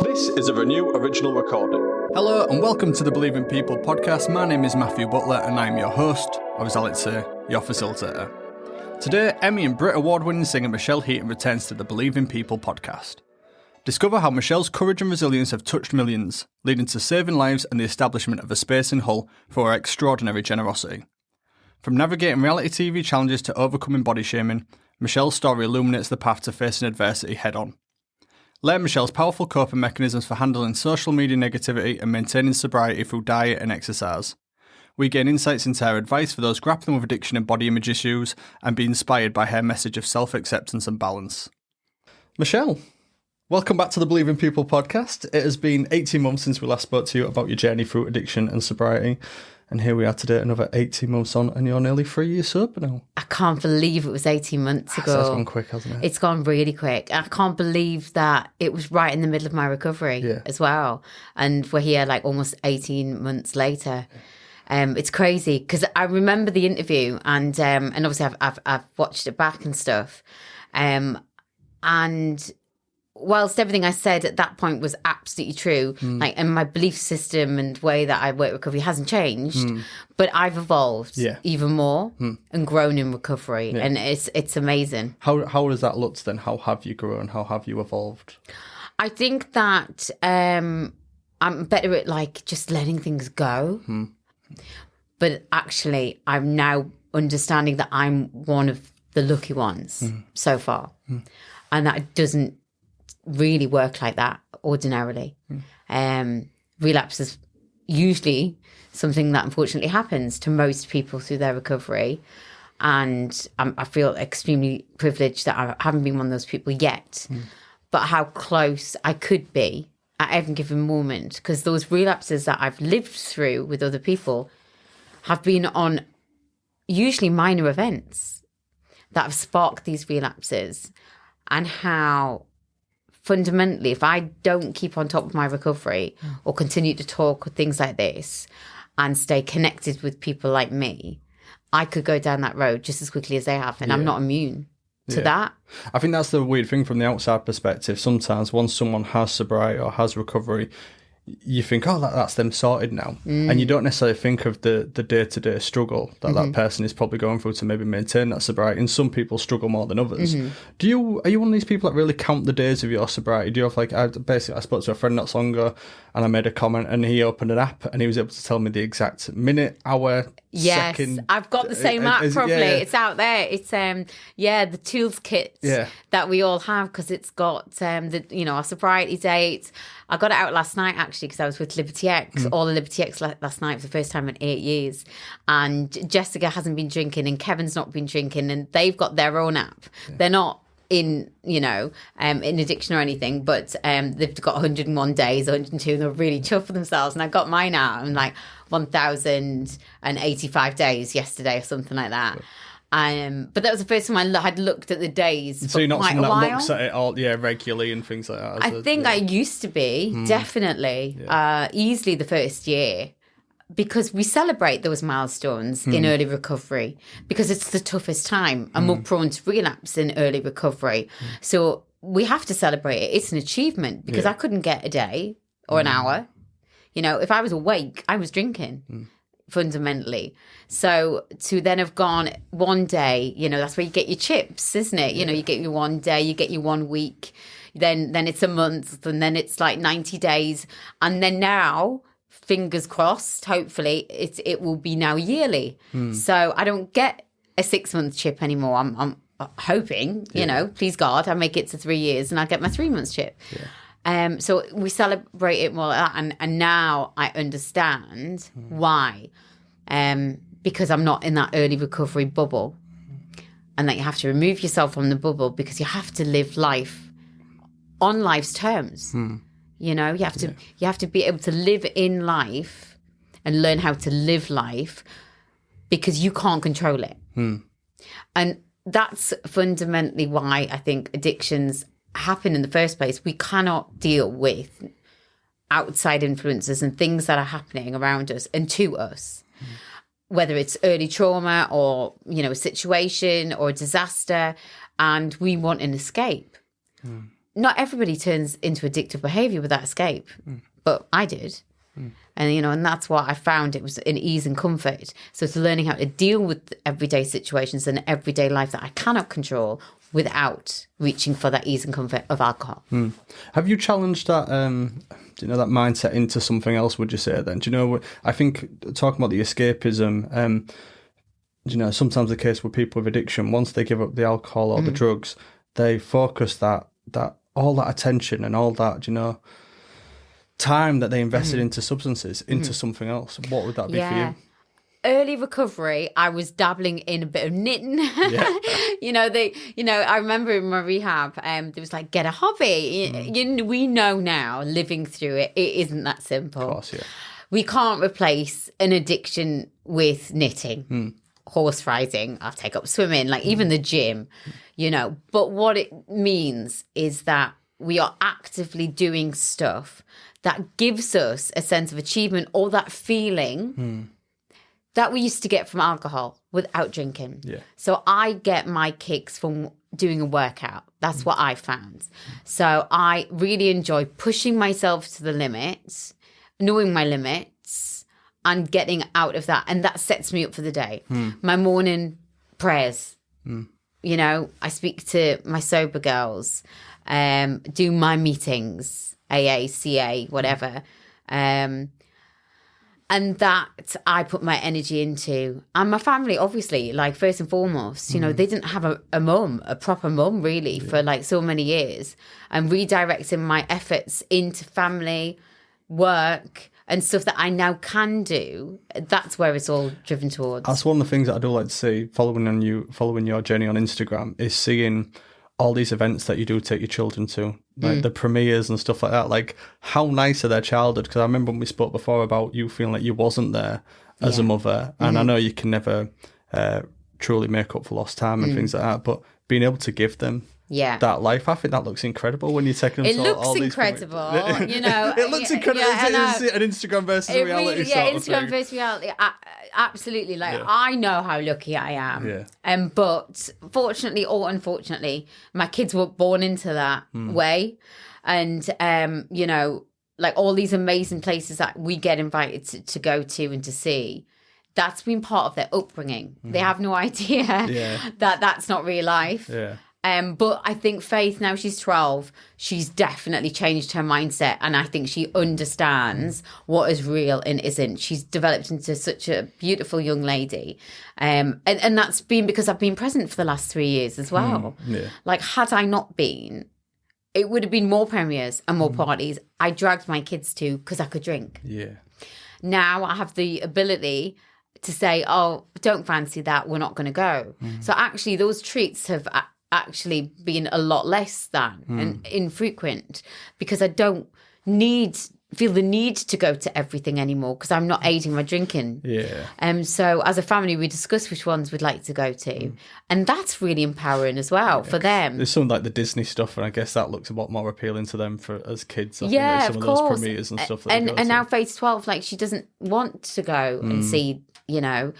This is a Renew original recording. Hello and welcome to the Believe in People podcast. My name is Matthew Butler and I'm your host, or as I like to say, your facilitator. Today, Emmy and Brit award-winning singer Michelle Heaton returns to the Believe in People podcast. Discover how Michelle's courage and resilience have touched millions, leading to saving lives and the establishment of a space in Hull for her extraordinary generosity. From navigating reality TV challenges to overcoming body shaming, Michelle's story illuminates the path to facing adversity head-on. Learn Michelle's powerful coping mechanisms for handling social media negativity and maintaining sobriety through diet and exercise. We gain insights into her advice for those grappling with addiction and body image issues and be inspired by her message of self-acceptance and balance. Michelle, welcome back to the Believe in People podcast. It has been 18 months since we last spoke to you about your journey through addiction and sobriety. And here we are today, another 18 months on, and you're nearly 3 years sober now. I can't believe it was 18 months ago. So it's gone quick, hasn't it? It's gone really quick. I can't believe that it was right in the middle of my recovery as well. And we're here like almost 18 months later. It's crazy because I remember the interview and obviously I've watched it back and stuff. And whilst everything I said at that point was absolutely true, like, and my belief system and way that I work recovery hasn't changed, but I've evolved even more and grown in recovery, and it's amazing. How has that looked then? How have you grown? How have you evolved? I think that I'm better at like just letting things go, but actually I'm now understanding that I'm one of the lucky ones so far, and that it doesn't really work like that ordinarily. Relapse is usually something that unfortunately happens to most people through their recovery, and I feel extremely privileged that I haven't been one of those people yet, but how close I could be at every given moment, because those relapses that I've lived through with other people have been on usually minor events that have sparked these relapses, and how fundamentally, if I don't keep on top of my recovery or continue to talk or things like this and stay connected with people like me, I could go down that road just as quickly as they have. And I'm not immune to that. I think that's the weird thing from the outside perspective. Sometimes once someone has sobriety or has recovery, you think, oh, that's them sorted now. And you don't necessarily think of the day-to-day struggle that that person is probably going through to maybe maintain that sobriety. And some people struggle more than others. Are you one of these people that really count the days of your sobriety? Do you have like, I spoke to a friend not so long ago and I made a comment and he opened an app and he was able to tell me the exact minute, hour, second. I've got the same app probably. It's out there. It's the tools kit that we all have, because it's got our sobriety date. I got it out last night actually because I was with Liberty X, all the Liberty X last night for the first time in 8 years. And Jessica hasn't been drinking and Kevin's not been drinking, and they've got their own app. They're not in addiction or anything, but they've got 101 days, 102, and they're really chuffed for themselves. And I got mine out in like 1,085 days yesterday or something like that. But that was the first time I had looked at the days. So you're not someone that looks at it all regularly and things like that. I think I used to be, definitely, easily the first year, because we celebrate those milestones in early recovery because it's the toughest time and more prone to relapse in early recovery. So we have to celebrate it. It's an achievement because I couldn't get a day or an hour. You know, if I was awake, I was drinking. Fundamentally. So to then have gone one day, that's where you get your chips, isn't it? You know, you get your one day, you get your 1 week, then it's a month, and then it's like 90 days. And then now, fingers crossed, hopefully it will be now yearly. So I don't get a 6-month chip anymore. I'm hoping, please God, I make it to 3 years and I get my 3 months chip. So we celebrate it more like that, and now I understand why. Because I'm not in that early recovery bubble, and that you have to remove yourself from the bubble because you have to live life on life's terms. You have to be able to live in life and learn how to live life because you can't control it. And that's fundamentally why I think addictions happen in the first place. We cannot deal with outside influences and things that are happening around us and to us, whether it's early trauma or, a situation or a disaster, and we want an escape. not everybody turns into addictive behaviour without escape, but I did. And, you know, and that's what I found. It was an ease and comfort. So it's learning how to deal with everyday situations and everyday life that I cannot control without reaching for that ease and comfort of alcohol. Have you challenged that, do you know, that mindset into something else, would you say then? Do you know, I think talking about the escapism, you know, sometimes the case with people with addiction, once they give up the alcohol or the drugs, they focus that all that attention and all that, you know, time that they invested into substances into something else. What would that be for you? Early recovery, I was dabbling in a bit of knitting. Yeah. I remember in my rehab, there was like, get a hobby. We know now, living through it, it isn't that simple. Of course, yeah. We can't replace an addiction with knitting, horse riding, I'll take up swimming, like even the gym, you know. But what it means is that we are actively doing stuff that gives us a sense of achievement or that feeling that we used to get from alcohol without drinking. Yeah. So I get my kicks from doing a workout. That's what I found. So I really enjoy pushing myself to the limits, knowing my limits and getting out of that. And that sets me up for the day. My morning prayers, you know, I speak to my sober girls, do my meetings, AA, CA, whatever. And that I put my energy into. And my family, obviously, like first and foremost, you know, they didn't have a proper mum really for like so many years. And redirecting my efforts into family, work and stuff that I now can do, that's where it's all driven towards. That's one of the things that I do like to see, following your journey on Instagram, is seeing all these events that you do take your children to, like the premieres and stuff like that. Like, how nice are their childhood? Because I remember when we spoke before about you feeling like you wasn't there as a mother, and I know you can never truly make up for lost time and things like that, but being able to give them that life, I think that looks incredible when you're taking them to all these... It looks incredible, you know. It looks incredible. It's an Instagram versus reality sort of thing. Instagram versus reality. Absolutely. Like, I know how lucky I am. Yeah. But fortunately or unfortunately, my kids were born into that way. And, you know, like all these amazing places that we get invited to go to and to see, that's been part of their upbringing. They have no idea that that's not real life. Yeah. But I think Faith, now she's 12, she's definitely changed her mindset. And I think she understands what is real and isn't. She's developed into such a beautiful young lady. And that's been because I've been present for the last 3 years as well. Like, had I not been, it would have been more premieres and more parties I dragged my kids to because I could drink. Yeah. Now I have the ability to say, oh, don't fancy that, we're not going to go. So actually those treats have actually been a lot less than and infrequent, because I don't feel the need to go to everything anymore because I'm not aiding my drinking. Yeah. So as a family, we discuss which ones we'd like to go to. And that's really empowering as well for them. There's some like the Disney stuff, and I guess that looks a lot more appealing to them as kids. I think, like some of those premieres and stuff. And now Faith's 12, like she doesn't want to go and see, you know,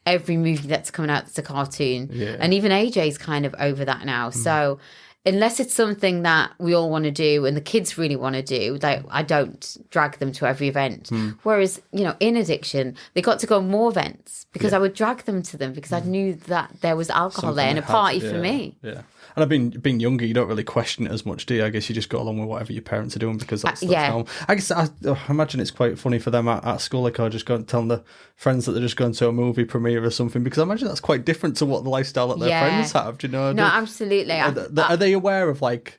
every movie that's coming out that's a cartoon. Yeah. And even AJ's kind of over that now. So unless it's something that we all want to do and the kids really want to do, like, I don't drag them to every event. Whereas, you know, in addiction, they got to go on more events because I would drag them to them because I knew that there was alcohol there and a party for me. Yeah. And I've been younger, you don't really question it as much, do you? I guess you just go along with whatever your parents are doing because that's normal. I guess I imagine it's quite funny for them at school, like, just going telling their friends that they're just going to a movie premiere or something, because I imagine that's quite different to what the lifestyle that their friends have, do you know? No, absolutely. Are they aware of, like,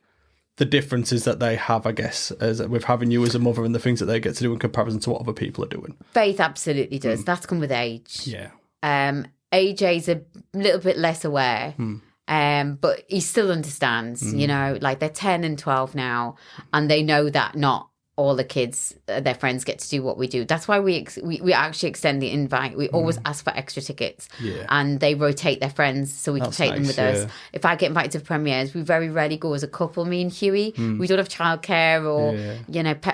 the differences that they have, I guess, with having you as a mother and the things that they get to do in comparison to what other people are doing? Faith absolutely does. That's come with age. Yeah. AJ's a little bit less aware. But he still understands, you know, like they're 10 and 12 now, and they know that not all the kids, their friends get to do what we do. That's why we actually extend the invite. We always ask for extra tickets, and they rotate their friends so we can take them with us. If I get invited to premieres, we very rarely go as a couple, me and Huey. We don't have childcare or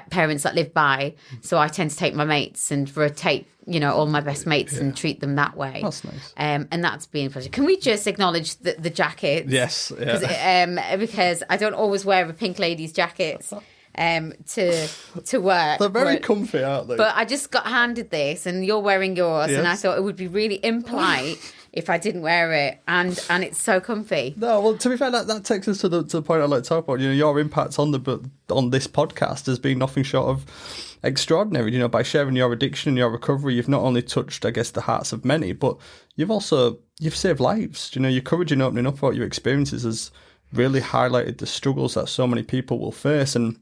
parents that live by, so I tend to take my mates and rotate all my best mates and treat them that way. That's nice. And that's been a pleasure. Can we just acknowledge the jackets? Yes. Because I don't always wear a pink lady's jackets to work. They're very comfy, aren't they? But I just got handed this, and you're wearing yours, and I thought it would be really impolite if I didn't wear it, and it's so comfy. No, well, to be fair, that takes us to the point I'd like to talk about. Your impact on this podcast has been nothing short of extraordinary. By sharing your addiction and your recovery, you've not only touched, I guess, the hearts of many, but you've saved lives. Your courage in opening up about your experiences has really highlighted the struggles that so many people will face, and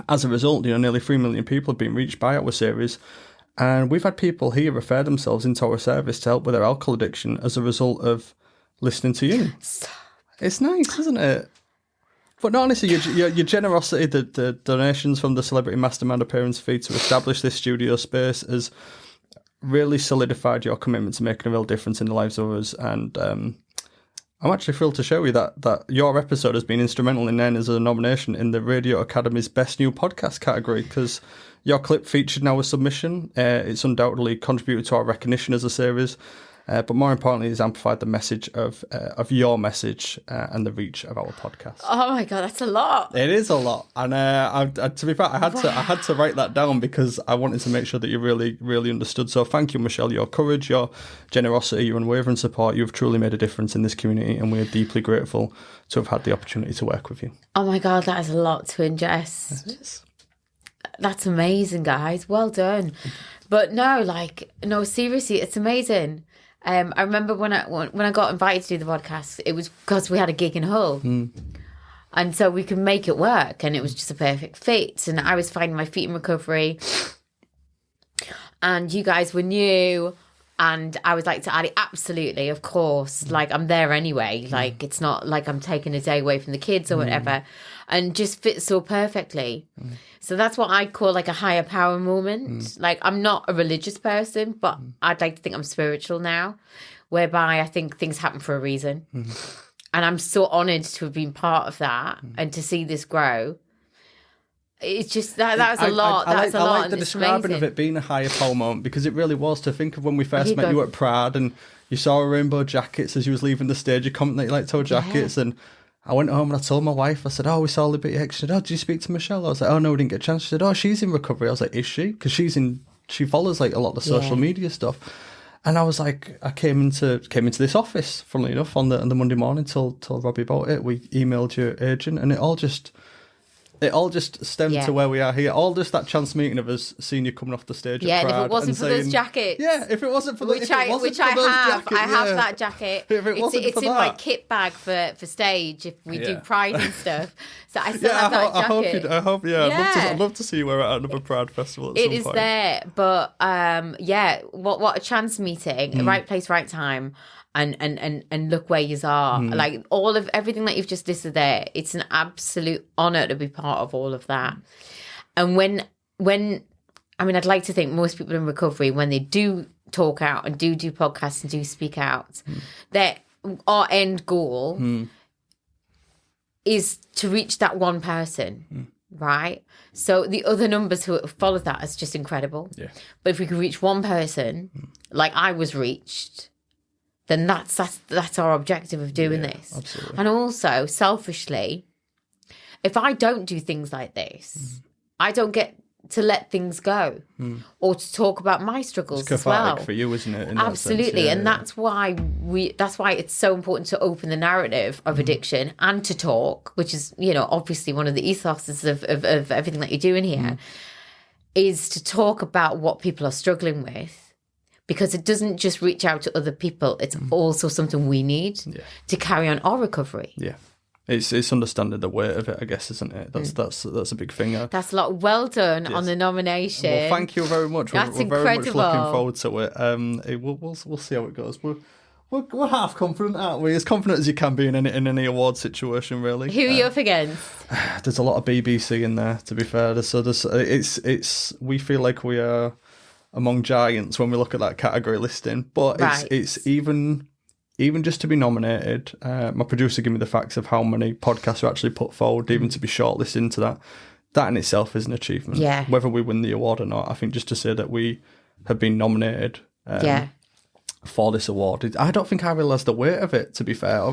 as a result, nearly 3 million people have been reached by our series, and we've had people here refer themselves into our service to help with their alcohol addiction as a result of listening to you. It's nice, isn't it? But not honestly, your generosity, the donations from the Celebrity Mastermind appearance fee to establish this studio space has really solidified your commitment to making a real difference in the lives of others, and I'm actually thrilled to show you that your episode has been instrumental in earning as a nomination in the Radio Academy's Best New Podcast category, because your clip featured in our submission. It's undoubtedly contributed to our recognition as a series, but more importantly, it's amplified the message of your message and the reach of our podcast. Oh my God, that's a lot. It is a lot, and to be fair, I had to write that down because I wanted to make sure that you really, really understood. So thank you, Michelle. Your courage, your generosity, your unwavering support, you've truly made a difference in this community, and we're deeply grateful to have had the opportunity to work with you. Oh my God, that is a lot to ingest. It is. That's amazing, guys. Well done. But no, seriously, it's amazing. I remember when I got invited to do the podcast, it was because we had a gig in Hull. And so we could make it work, and it was just a perfect fit. And I was finding my feet in recovery, and you guys were new, and I was like to Addie, absolutely, of course, I'm there anyway. It's not like I'm taking a day away from the kids or whatever, and just fits so perfectly. So that's what I call a higher power moment. I'm not a religious person, but I'd like to think I'm spiritual now, whereby I think things happen for a reason. And I'm so honoured to have been part of that and to see this grow. It's just that was a lot. I like the describing of it being a higher power moment, because it really was. To think of when we first met you at Pride and you saw our rainbow jackets as you was leaving the stage, you commented that you liked our jackets, and I went home and I told my wife, I said, we saw Liberty X. She said, did you speak to Michelle? I was like, no, we didn't get a chance. She said, she's in recovery. I was like, is she? Because she follows a lot of the social media stuff. And I was like, I came into this office, funnily enough, on the Monday morning, told Robbie about it. We emailed your agent, and it all just stemmed to where we are here. All just that chance meeting of us seeing you coming off the stage at Pride. And if it wasn't for those jackets. Yeah, if it wasn't for which I have that jacket. It's in my kit bag for stage if we do Pride and stuff. So I still have that jacket. I hope. I'd love to see you wear it at another Pride festival at some point. It is there, but what a chance meeting, right place, right time. And look where you are. All of everything that you've just listed there, it's an absolute honour to be part of all of that. And when I'd like to think most people in recovery, when they do talk out and do podcasts and do speak out, that our end goal is to reach that one person. Right? So the other numbers who follow that is just incredible. Yeah. But if we could reach one person, like I was reached, then that's our objective of doing this. Absolutely. And also, selfishly, if I don't do things like this, I don't get to let things go or to talk about my struggles it's as well. For you, isn't it? Absolutely. And that's why it's so important to open the narrative of addiction and to talk, which is, obviously one of the ethoses of everything that you're doing here, is to talk about what people are struggling with. Because it doesn't just reach out to other people, it's also something we need to carry on our recovery. Yeah. It's understanding the weight of it, I guess, isn't it? That's a big thing. That's a lot. Well done on the nomination. Well, thank you very much. That's we're incredible. very much looking forward to it. We'll see how it goes. We'll We're half confident, aren't we? As confident as you can be in any award situation, really. Who are you up against? There's a lot of BBC in there, to be fair. We feel like we are among giants when we look at that category listing, but it's even just to be nominated. My producer gave me the facts of how many podcasts are actually put forward, even to be shortlisted into that. That in itself is an achievement. Yeah. Whether we win the award or not, I think just to say that we have been nominated. For this award, I don't think I realised the weight of it, to be fair.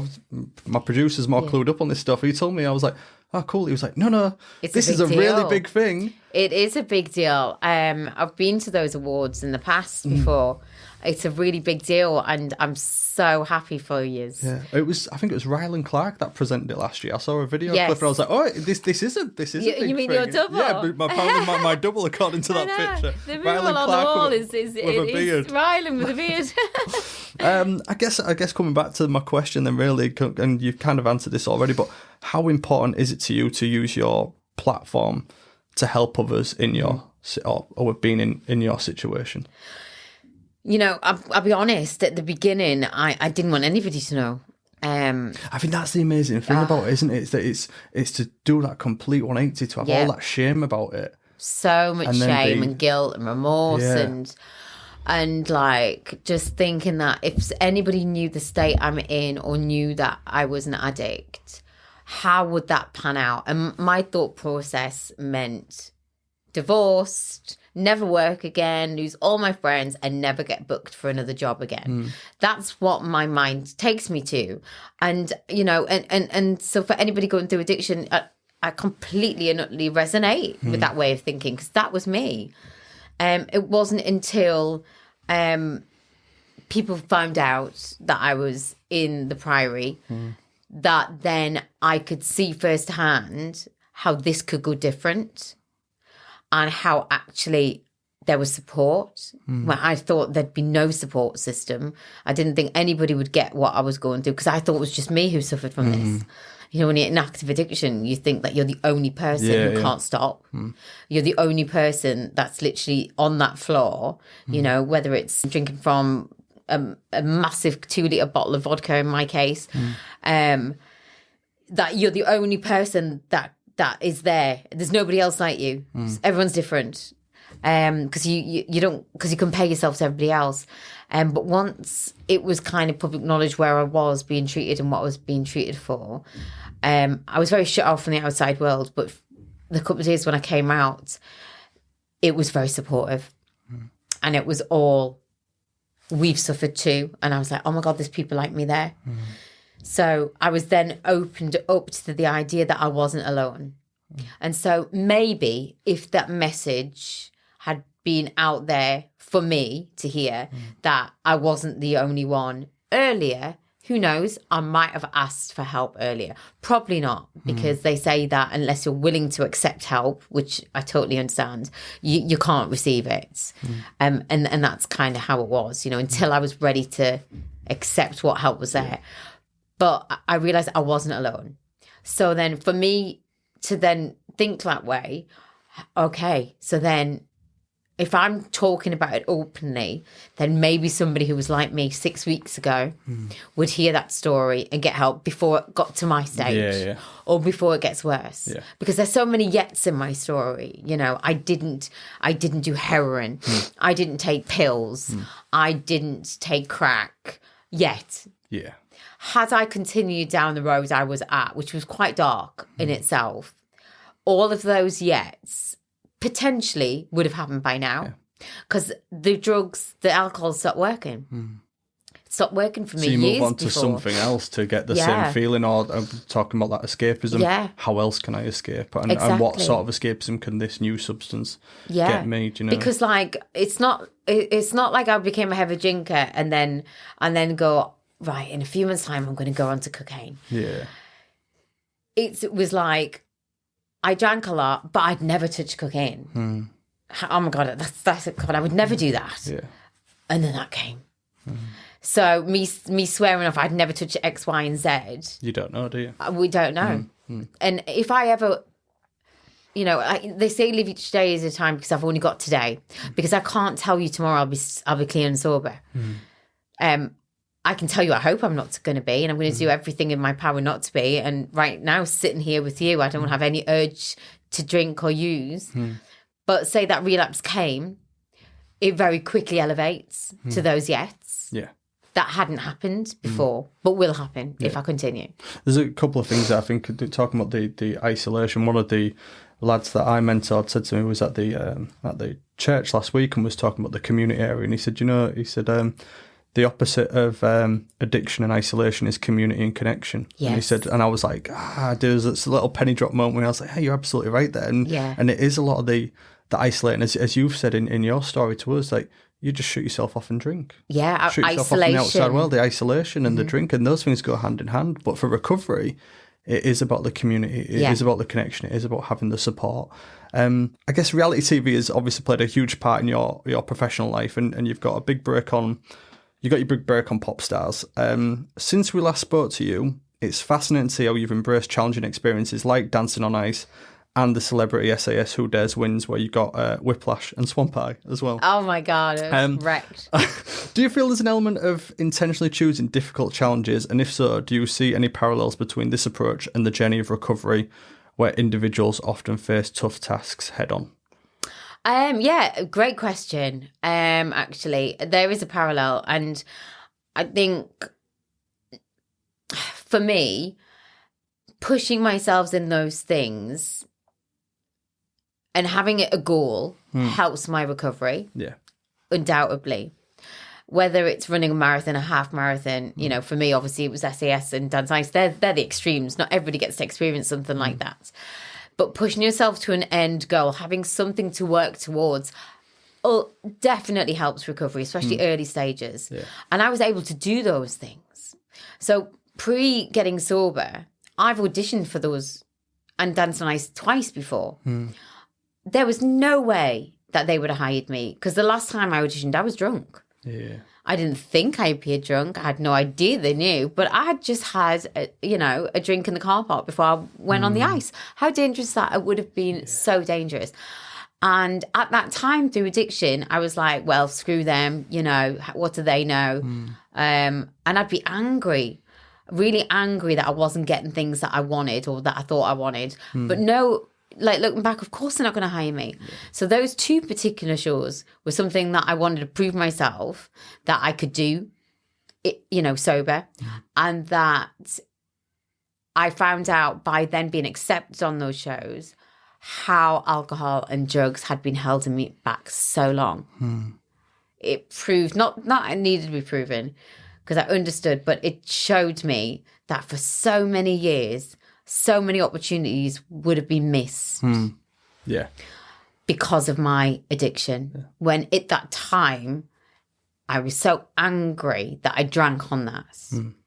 My producer's more clued up on this stuff. He told me, I was like, oh, cool. He was like, no, this is a really big thing. It is a big deal. I've been to those awards in the past before. It's a really big deal, and I'm so happy for you. Yeah, I think it was Rylan Clark that presented it last year. I saw a video clip and I was like, oh, this is a big You mean thing. your double? Yeah, apparently my double according to that picture. The mural on the wall is with a beard. Rylan with a beard. I guess coming back to my question then, really, and you've kind of answered this already, but how important is it to you to use your platform to help others in your or being in your situation? You know, I'll be honest, at the beginning, I didn't want anybody to know. I think that's the amazing thing about it, isn't it? It's that it's to do that complete 180, to have all that shame about it. So much shame and guilt and remorse and like just thinking that if anybody knew the state I'm in or knew that I was an addict, how would that pan out? And my thought process meant divorced, never work again, lose all my friends, and never get booked for another job again. That's what my mind takes me to. And, you know, and so for anybody going through addiction, I completely and utterly resonate with that way of thinking, because that was me. It wasn't until people found out that I was in the Priory that then I could see firsthand how this could go different. And how actually there was support. When I thought there'd be no support system. I didn't think anybody would get what I was going through, because I thought it was just me who suffered from this. You know, when you're in active addiction, you think that you're the only person who can't stop. You're the only person that's literally on that floor, you know, whether it's drinking from a massive 2-litre bottle of vodka in my case, that you're the only person that is there. There's nobody else like you. Everyone's different, because you compare yourself to everybody else. But once it was kind of public knowledge where I was being treated and what I was being treated for, I was very shut off from the outside world. But the couple of days when I came out, it was very supportive, and it was all, we've suffered too. And I was like, oh my God, there's people like me there. So I was then opened up to the idea that I wasn't alone. And so maybe if that message had been out there for me to hear, that I wasn't the only one earlier, who knows, I might have asked for help earlier. Probably not, because they say that unless you're willing to accept help, which I totally understand, you can't receive it. And that's kind of how it was, you know, until I was ready to accept what help was there. But I realised I wasn't alone. So then for me to then think that way, okay, so then if I'm talking about it openly, then maybe somebody who was like me 6 weeks ago would hear that story and get help before it got to my stage or before it gets worse. Because there's so many yets in my story. You know, I didn't do heroin. I didn't take pills. I didn't take crack yet. Yeah. Had I continued down the road I was at, which was quite dark in itself, all of those yets potentially would have happened by now, because the drugs, the alcohol stopped working. It stopped working for me. So you years move on to before. something else to get the same feeling, or I'm talking about that escapism. How else can I escape? And what sort of escapism can this new substance get me? Do you know? Because like it's not like I became a heavy drinker and then go, right, in a few months' time I'm going to go on to cocaine. Yeah. It was like I drank a lot, but I'd never touched cocaine. Oh my God, that's God, I would never do that. Yeah. And then that came. So me swearing off I'd never touch X, Y, and Z. You don't know, do you? We don't know. And if I ever, you know, they say live each day as a time, because I've only got today. Because I can't tell you tomorrow I'll be clean and sober. I can tell you, I hope I'm not going to be, and I'm going to do everything in my power not to be. And right now, sitting here with you, I don't have any urge to drink or use. But say that relapse came, it very quickly elevates to those yets. Yeah. That hadn't happened before, but will happen if I continue. There's a couple of things that I think, talking about the isolation, one of the lads that I mentored said to me was at the church last week and was talking about the community area. And he said, the opposite of addiction and isolation is community and connection. Yes. And he said, and I was like, there's this little penny drop moment where I was like, hey, you're absolutely right there. And it is a lot of the isolating, as you've said in your story to us, like, you just shoot yourself off and drink. Yeah, shoot yourself off in the outside world, the isolation and the drink, and those things go hand in hand. But for recovery, it is about the community, it is about the connection, it is about having the support. I guess reality TV has obviously played a huge part in your professional life, and you've got a big break on. You got your big break on Pop Stars. Since we last spoke to you, it's fascinating to see how you've embraced challenging experiences like Dancing on Ice and the Celebrity SAS Who Dares Wins, where you got Whiplash and Swamp Eye as well. Oh my God, it was wrecked. Do you feel there's an element of intentionally choosing difficult challenges? And if so, do you see any parallels between this approach and the journey of recovery, where individuals often face tough tasks head on? Yeah, great question. Actually, there is a parallel. And I think for me, pushing myself in those things and having it a goal helps my recovery. Yeah. Undoubtedly. Whether it's running a marathon, a half marathon, for me, obviously it was SAS and Dance Ice. They're the extremes. Not everybody gets to experience something like that. But pushing yourself to an end goal, having something to work towards, definitely helps recovery, especially early stages. Yeah. And I was able to do those things. So pre-getting sober, I've auditioned for those and Danced on Ice twice before. There was no way that they would have hired me because the last time I auditioned, I was drunk. Yeah. I didn't think I appeared drunk. I had no idea they knew, but I had just had, a drink in the car park before I went on the ice. How dangerous that it would have been, so dangerous. And at that time through addiction, I was like, well, screw them, what do they know? And I'd be angry, really angry that I wasn't getting things that I wanted or that I thought I wanted. But no, like looking back, of course they're not going to hire me. Yeah. So those two particular shows were something that I wanted to prove myself that I could do, sober. And that I found out by then being accepted on those shows how alcohol and drugs had been holding me back so long. It proved, not it needed to be proven because I understood, but it showed me that for so many years, so many opportunities would have been missed. Yeah. Because of my addiction. Yeah. When at that time, I was so angry that I drank on that.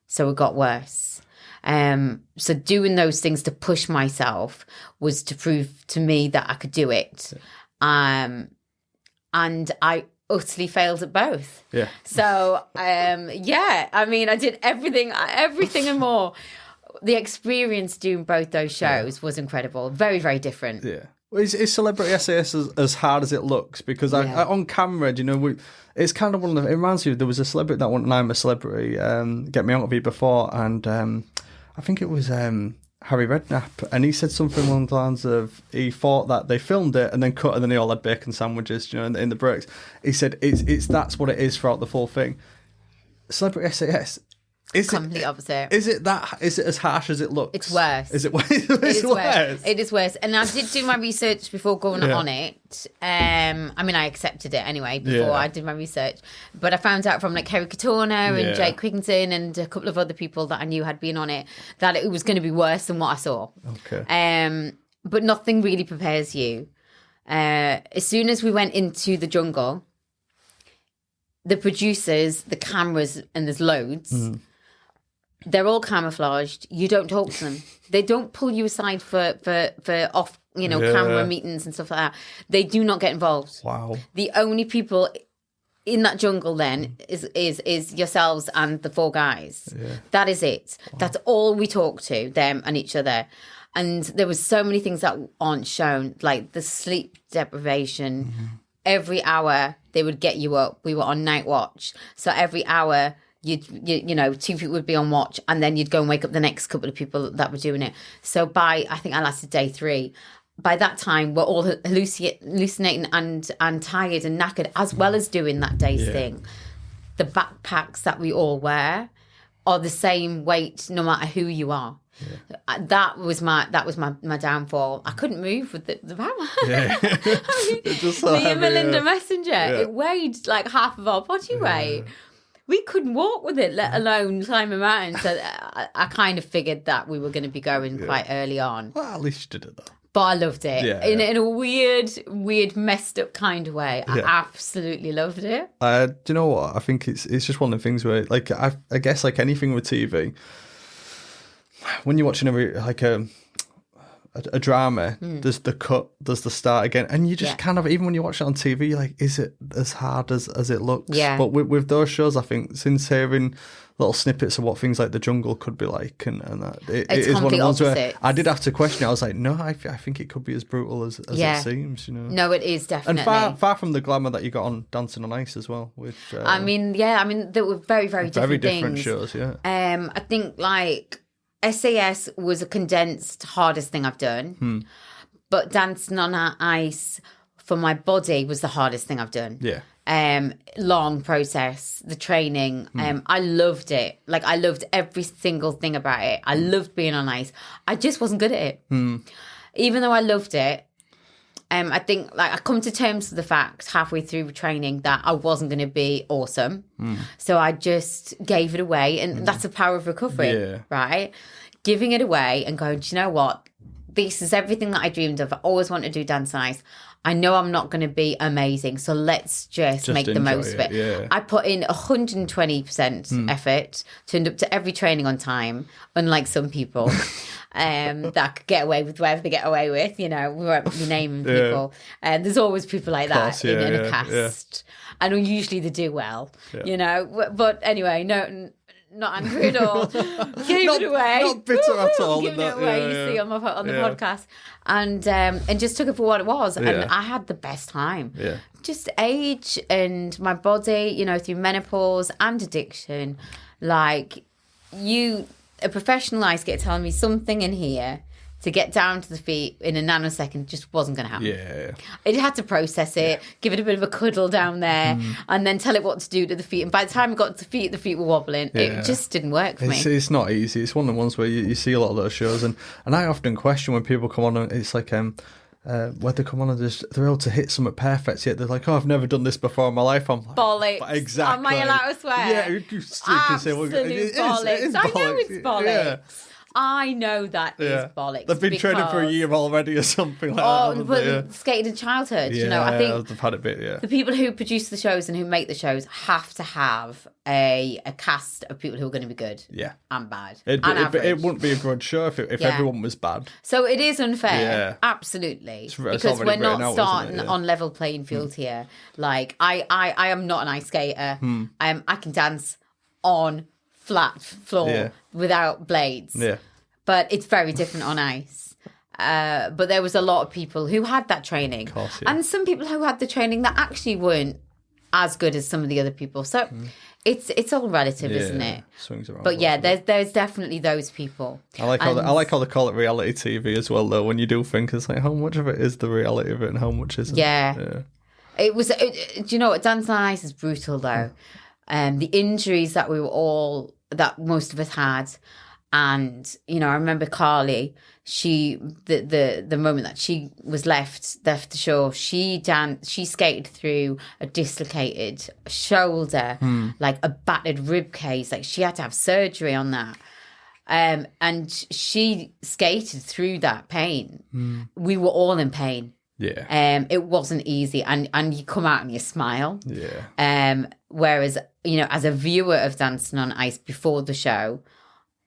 So it got worse. So doing those things to push myself was to prove to me that I could do it. And I utterly failed at both. Yeah. So, I did everything and more. The experience doing both those shows was incredible. Very, very different. Yeah. Well, is Celebrity SAS as hard as it looks? Because I on camera, it's kind of one of the... It reminds me, there was a celebrity that went, and I'm a Celebrity, Get Me Out of Here before, and I think it was Harry Redknapp, and he said something along the lines of, he thought that they filmed it and then cut, and then they all had bacon sandwiches, in the breaks. He said, it's that's what it is throughout the full thing. Celebrity SAS... Complete opposite. Is it as harsh as it looks? It's worse. Is it worse? It's worse. It is worse. And I did do my research before going on it. I accepted it anyway before I did my research. But I found out from Kerry Katona and Jake Quiggington and a couple of other people that I knew had been on it that it was going to be worse than what I saw. Okay. But nothing really prepares you. As soon as we went into the jungle, the producers, the cameras, and there's loads... They're all camouflaged. You don't talk to them. They don't pull you aside for off, camera meetings and stuff like that. They do not get involved. Wow. The only people in that jungle then is yourselves and the four guys. Yeah. That is it. Wow. That's all we talk to, them and each other. And there was so many things that aren't shown, like the sleep deprivation. Every hour they would get you up. We were on night watch. So every hour you know, 2 people would be on watch, and then you'd go and wake up the next couple of people that were doing it. So I think I lasted day 3. By that time, we're all hallucinating and tired and knackered, as well as doing that day's thing. The backpacks that we all wear are the same weight, no matter who you are. Yeah. That was my downfall. I couldn't move with the backpack. Yeah. It's just so heavy, Melinda Messenger. Yeah. It weighed like half of our body weight. We couldn't walk with it, let alone climb a mountain. So I kind of figured that we were going to be going quite early on. Well, at least you did it though. But I loved it in a weird, messed up kind of way. I absolutely loved it. Do you know what? I think it's just one of the things where, like, I guess like anything with TV, when you're watching a drama, there's the cut, there's the start again, and you just kind of, even when you watch it on TV, you're like, is it as hard as it looks? Yeah. But with those shows, I think, since hearing little snippets of what things like The Jungle could be like, and that it is one of the ones where I did have to question it. I was like, no, I think it could be as brutal as it seems, you know. No, it is definitely. And far from the glamour that you got on Dancing on Ice as well. Which I mean, they were very, very different shows. Yeah. I think like SAS was a condensed hardest thing I've done, but Dancing on Ice for my body was the hardest thing I've done. Yeah. Long process, the training. I loved it. Like, I loved every single thing about it. I loved being on ice. I just wasn't good at it. Even though I loved it, I think, like, I come to terms with the fact halfway through training that I wasn't going to be awesome. So I just gave it away, and that's the power of recovery, right? Giving it away and going, do you know what? This is everything that I dreamed of. I always wanted to do Dance on Ice. I know I'm not going to be amazing, so let's just make the most of it. Yeah. I put in 120% effort, turned up to every training on time, unlike some people that could get away with whatever they get away with. You know, we won't be naming people. And there's always people like that in a cast. And usually they do well, you know. But anyway, not angry at all. Gave it away. Not bitter at all. Giving it away, you see on the podcast. And just took it for what it was. And I had the best time. Yeah. Just age and my body, you know, through menopause and addiction. Like, a professional ice skater telling me something in here to get down to the feet in a nanosecond just wasn't going to happen. Yeah. It had to process it, give it a bit of a cuddle down there, and then tell it what to do to the feet. And by the time it got to the feet were wobbling. It just didn't work for me. It's not easy. It's one of the ones where you see a lot of those shows, and I often question when people come on, and it's like where they come on and they're able to hit something perfect, yet they're like, oh, I've never done this before in my life. I'm like, bollocks. Exactly. Am I allowed to swear? Yeah, you can say, well, absolute bollocks. It is I know it's bollocks. Yeah. I know that is bollocks. They've been training for a year already or something like that. But skated in childhood, you know. I think they've had a bit, the people who produce the shows and who make the shows have to have a cast of people who are going to be good and bad and average. It wouldn't be a good show if everyone was bad. So it is unfair, absolutely, because we're not starting on level playing field here. Like, I am not an ice skater. I can dance on flat floor without blades. Yeah. But it's very different on ice. But there was a lot of people who had that training. Of course, and some people who had the training that actually weren't as good as some of the other people. So it's all relative, isn't it? Swings around. But there's definitely those people. I like how they call it reality TV as well, though, when you do think it's like how much of it is the reality of it and how much isn't. Yeah. It was, do you know what, Dance on Ice is brutal though. The injuries that that most of us had, and you know, I remember Carly. The moment that she was left the show, she skated through a dislocated shoulder, like a battered rib cage. Like, she had to have surgery on that. And she skated through that pain. We were all in pain. Yeah. It wasn't easy, and you come out and you smile. Yeah. Whereas, you know, as a viewer of Dancing on Ice before the show,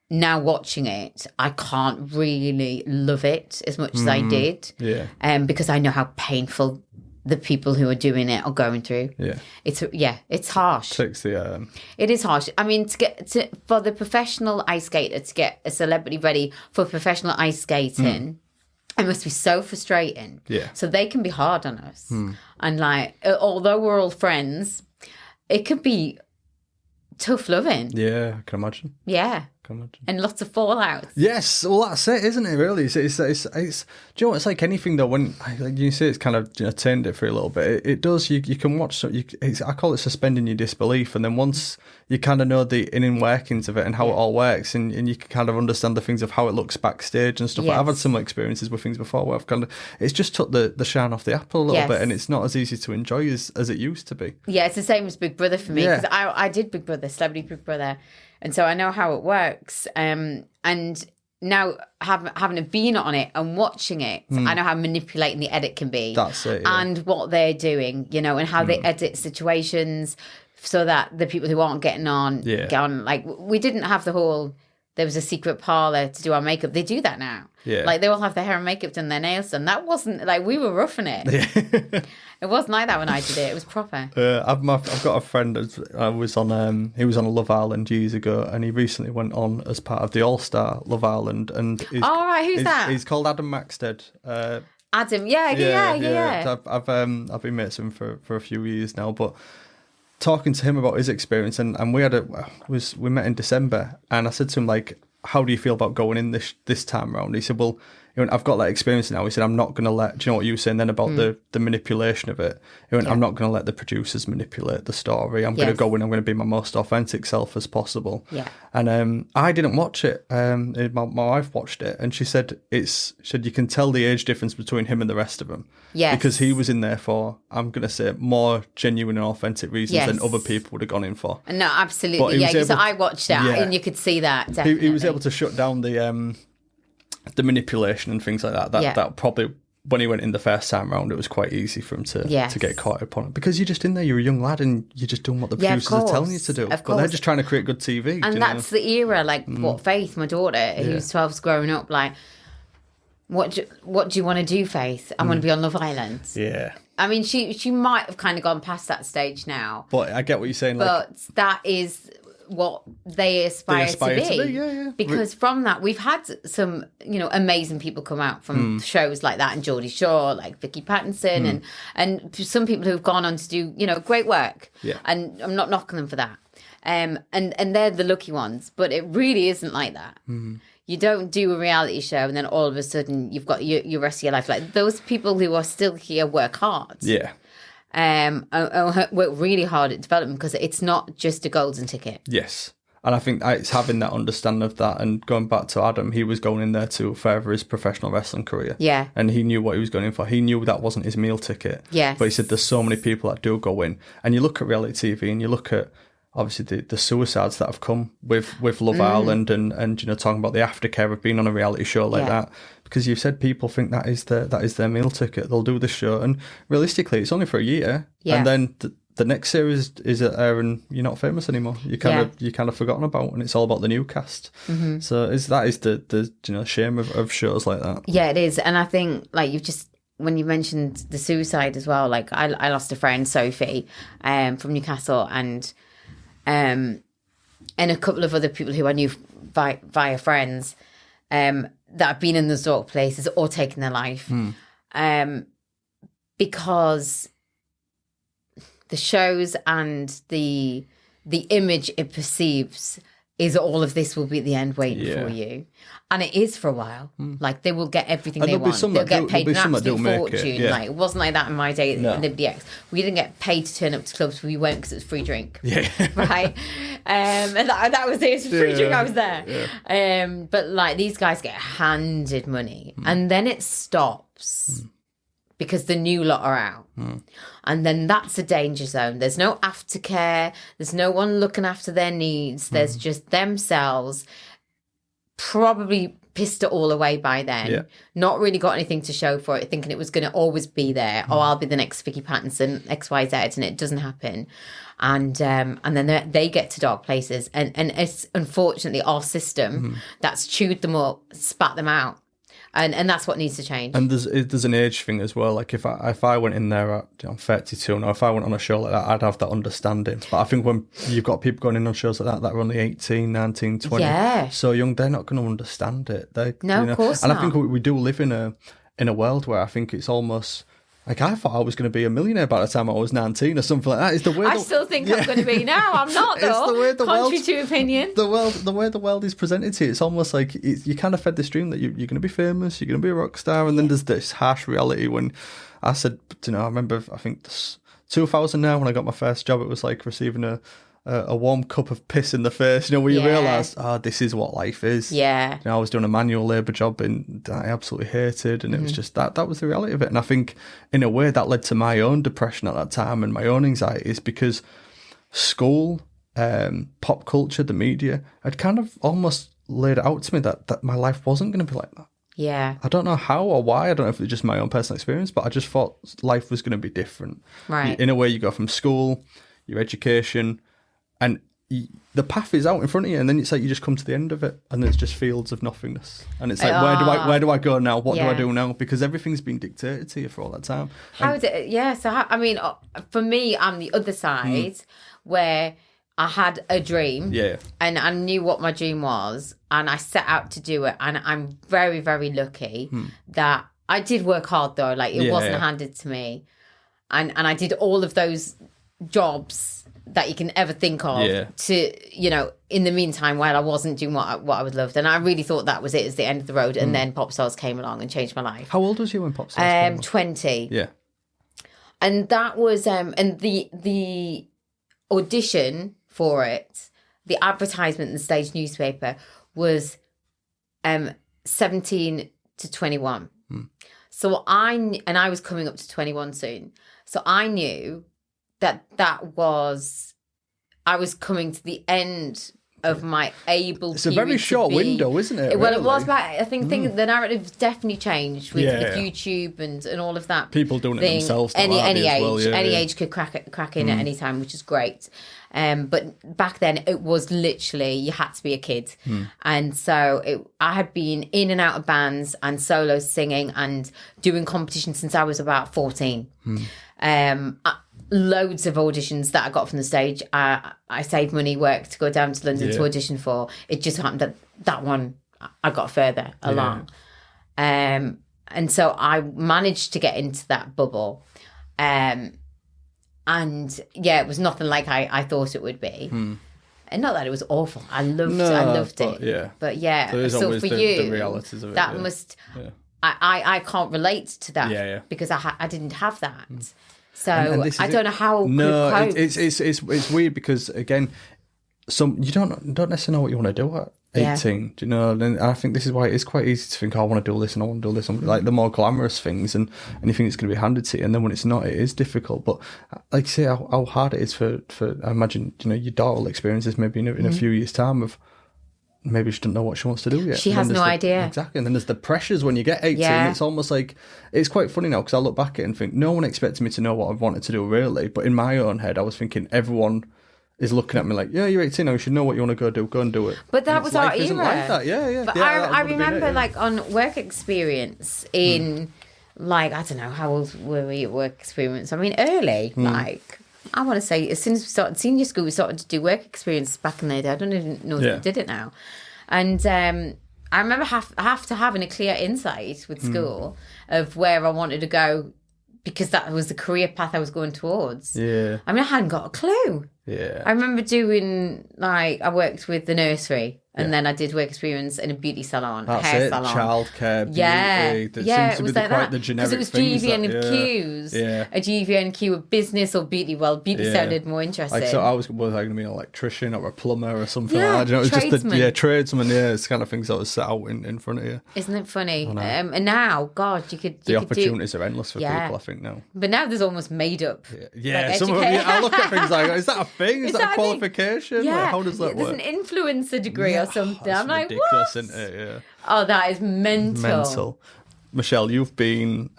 now watching it, I can't really love it as much as I did. Yeah. Because I know how painful the people who are doing it are going through. Yeah. It's harsh. It is harsh. I mean, for the professional ice skater to get a celebrity ready for professional ice skating. It must be so frustrating. Yeah. So they can be hard on us. And like, although we're all friends, it could be tough loving. Yeah, I can imagine. Yeah. And lots of fallouts. Yes, well, that's it, isn't it? Really, it's do you know what, it's like anything though. When like you say, it's kind of turned it for a little bit. It does. You can watch. I call it suspending your disbelief, and then once you kind of know the inner workings of it and how it all works, and you can kind of understand the things of how it looks backstage and stuff. Yes. Like, I've had similar experiences with things before where I've kind of it's just took the shine off the apple a little bit, and it's not as easy to enjoy as it used to be. Yeah, it's the same as Big Brother for me, because I did Big Brother, Celebrity Big Brother. And so I know how it works. And now having been on it and watching it, I know how manipulating the edit can be. That's it. Yeah. And what they're doing, and how they edit situations so that the people who aren't getting on, get on. Like, we didn't have there was a secret parlour to do our makeup. They do that now. Yeah. Like, they all have their hair and makeup done, their nails done. That wasn't, like, we were roughing it. Yeah. It wasn't like that when I did it. It was proper. I've got a friend I was on. He was on Love Island years ago, and he recently went on as part of the All Star Love Island. And who's that? He's called Adam Maxted. Adam, yeah. I've been mates with him for a few years now, but talking to him about his experience, and we met in December, and I said to him, like, how do you feel about going in this time round? He said, well, I've got that experience now. He said, I'm not going to let, do you know what you were saying then about the manipulation of it? He went, I'm not going to let the producers manipulate the story. I'm going to go in, I'm going to be my most authentic self as possible. Yeah. And I didn't watch it. My wife watched it, and she said you can tell the age difference between him and the rest of them. Yes. Because he was in there for, I'm going to say, more genuine and authentic reasons than other people would have gone in for. No, absolutely. Yeah, because I watched it, and you could see that, definitely. He was able to shut down the manipulation and things like that. That probably, when he went in the first time round, it was quite easy for him to get caught up on it, because you're just in there, you're a young lad, and you're just doing what the producers are telling you to do. But they're just trying to create good TV. And that's the era, like what Faith, my daughter, who's 12, is growing up, like, what do you want to do, Faith? I want to be on Love Island. Yeah. I mean, she might have kind of gone past that stage now. But I get what you're saying. But that is what they aspire to be. Yeah. Because from that, we've had some, amazing people come out from shows like that, and Geordie Shore, like Vicky Pattinson, and some people who've gone on to do, great work. Yeah. And I'm not knocking them for that. And they're the lucky ones, but it really isn't like that. You don't do a reality show and then all of a sudden you've got your rest of your life. Like, those people who are still here work hard. Yeah. Work really hard at development, because it's not just a golden ticket. Yes. And I think it's having that understanding of that, and going back to Adam, he was going in there to further his professional wrestling career. Yeah. And he knew what he was going in for. He knew that wasn't his meal ticket. Yes. But he said there's so many people that do go in. And you look at reality TV, and you look at, obviously, the suicides that have come with Love Island, and talking about the aftercare of being on a reality show like that. Because you've said people think that is their meal ticket. They'll do the show, and realistically, it's only for a year. Yeah. And then the next series is at air, and you're not famous anymore. You're kind of forgotten about, and it's all about the new cast. Mm-hmm. So that is the shame of shows like that. Yeah, it is. And I think, like, when you mentioned the suicide as well, like, I lost a friend, Sophie, from Newcastle, and a couple of other people who I knew via friends, that have been in those dark places or taken their life, because the shows and the image it perceives is all of this will be at the end waiting for you. And it is for a while. Like, they will get everything they want. They'll get paid an absolute fortune. Like, it wasn't like that in my day. No. Nobody else. We didn't get paid to turn up to clubs. We went because it was free drink. Yeah. Right? And that was it. It was free drink. I was there. Yeah. But, like, these guys get handed money. And then it stops. Because the new lot are out. And then that's a danger zone. There's no aftercare. There's no one looking after their needs. There's just themselves, probably pissed it all away by then. Not really got anything to show for it, thinking it was going to always be there. Oh, I'll be the next Vicky Pattinson, XYZ, and it doesn't happen. And then they get to dark places. And it's unfortunately our system that's chewed them up, spat them out. And that's what needs to change. And there's an age thing as well. Like, if I went in there at 32 now, if I went on a show like that, I'd have that understanding. But I think when you've got people going in on shows like that are only 18, 19, 20, so young, they're not going to understand it. Of course and not. I think we do live in a world where I think it's almost Like, I thought I was going to be a millionaire by the time I was 19 or something like that. It's the way I still think I'm going to be now. I'm not, though. It's the way the Contrary to opinion. The way the world is presented to you, it's almost like you kind of fed this dream that you're going to be famous, you're going to be a rock star, and then there's this harsh reality when I said, I remember, I think 2000 now, when I got my first job, it was like receiving a warm cup of piss in the face, where you realise, this is what life is. Yeah. I was doing a manual labour job that I absolutely hated, and it was just that was the reality of it. And I think, in a way, that led to my own depression at that time and my own anxieties, because school, pop culture, the media, had kind of almost laid it out to me that my life wasn't going to be like that. Yeah. I don't know how or why. I don't know if it was just my own personal experience, but I just thought life was going to be different. Right. In a way, you go from school, your education, and the path is out in front of you, and then it's like you just come to the end of it, and it's just fields of nothingness. And it's like, where do I go now? What do I do now? Because everything's been dictated to you for all that time. So for me, I'm the other side where I had a dream, and I knew what my dream was, and I set out to do it. And I'm very, very lucky that I did work hard, though. Like, it wasn't handed to me, and I did all of those jobs that you can ever think of to, in the meantime, while I wasn't doing what I was loved. And I really thought that was it, as the end of the road. And then Pop Stars came along and changed my life. How old was you when Pop Stars came along? 20. Yeah. And that was, and the audition for it, the advertisement in the stage newspaper was 17 to 21. So I was coming up to 21 soon. So I knew that I was coming to the end of my It's a very short window, isn't it? Well, really? it was, but I think the narrative's definitely changed with YouTube and all of that. People doing it themselves. Any age, well, any age could crack in at any time, which is great. But back then, it was literally you had to be a kid, and so I had been in and out of bands and solo singing and doing competitions since I was about 14. Loads of auditions that I got from the stage. I saved money, work to go down to London to audition for. It just happened that one I got further along. And so I managed to get into that bubble. And it was nothing like I thought it would be. And not that it was awful. I loved it. Yeah. But yeah, there is so always for the you, realities of it. that must... I can't relate to that because I didn't have that. So I don't know how. No, it's weird because, again, you don't necessarily know what you want to do at 18. Do you know? And I think this is why it's quite easy to think, I want to do this and I want to do this. Like the more glamorous things, and you think it's going to be handed to you, and then when it's not, it is difficult. But like you say, how hard it is for I imagine your daughter will experience this maybe in a few years' time of. Maybe she doesn't know what she wants to do yet. She has no idea. Exactly. And then there's the pressures when you get 18. It's almost like, it's quite funny now because I look back at it and think, no one expected me to know what I wanted to do really. But in my own head, I was thinking everyone is looking at me like, you're 18 now, you should know what you want to go and do it. But that was our era. Isn't like that. Yeah. But I remember like on work experience in like, I don't know, how old were we at work experience? I mean, early, like... I want to say, as soon as we started senior school, we started to do work experience back in the day. I don't even know if we did it now. And I remember having a clear insight with school of where I wanted to go because that was the career path I was going towards. Yeah. I mean, I hadn't got a clue. Yeah. I remember doing, I worked with the nursery. And then I did work experience in a beauty salon, a hair salon. Childcare, beauty. That seems to be quite the generic things. Because it was GVNQs. A GVNQ of business or beauty. Well, beauty sounded more interesting. So was I going to be an electrician or a plumber or something like that? It was tradesman. Just tradesman, it's kind of things that was set out in front of you. Isn't it funny? And now, God, you could... The opportunities are endless for people, I think, now. But now there's almost made up. Yeah, some of them, I look at things like, is that a thing? Is that a qualification? Yeah. Like, how does that work? There's an influencer degree or something. I'm like, ridiculous, what? Isn't it? Yeah. Oh, that is mental. Michelle, you've been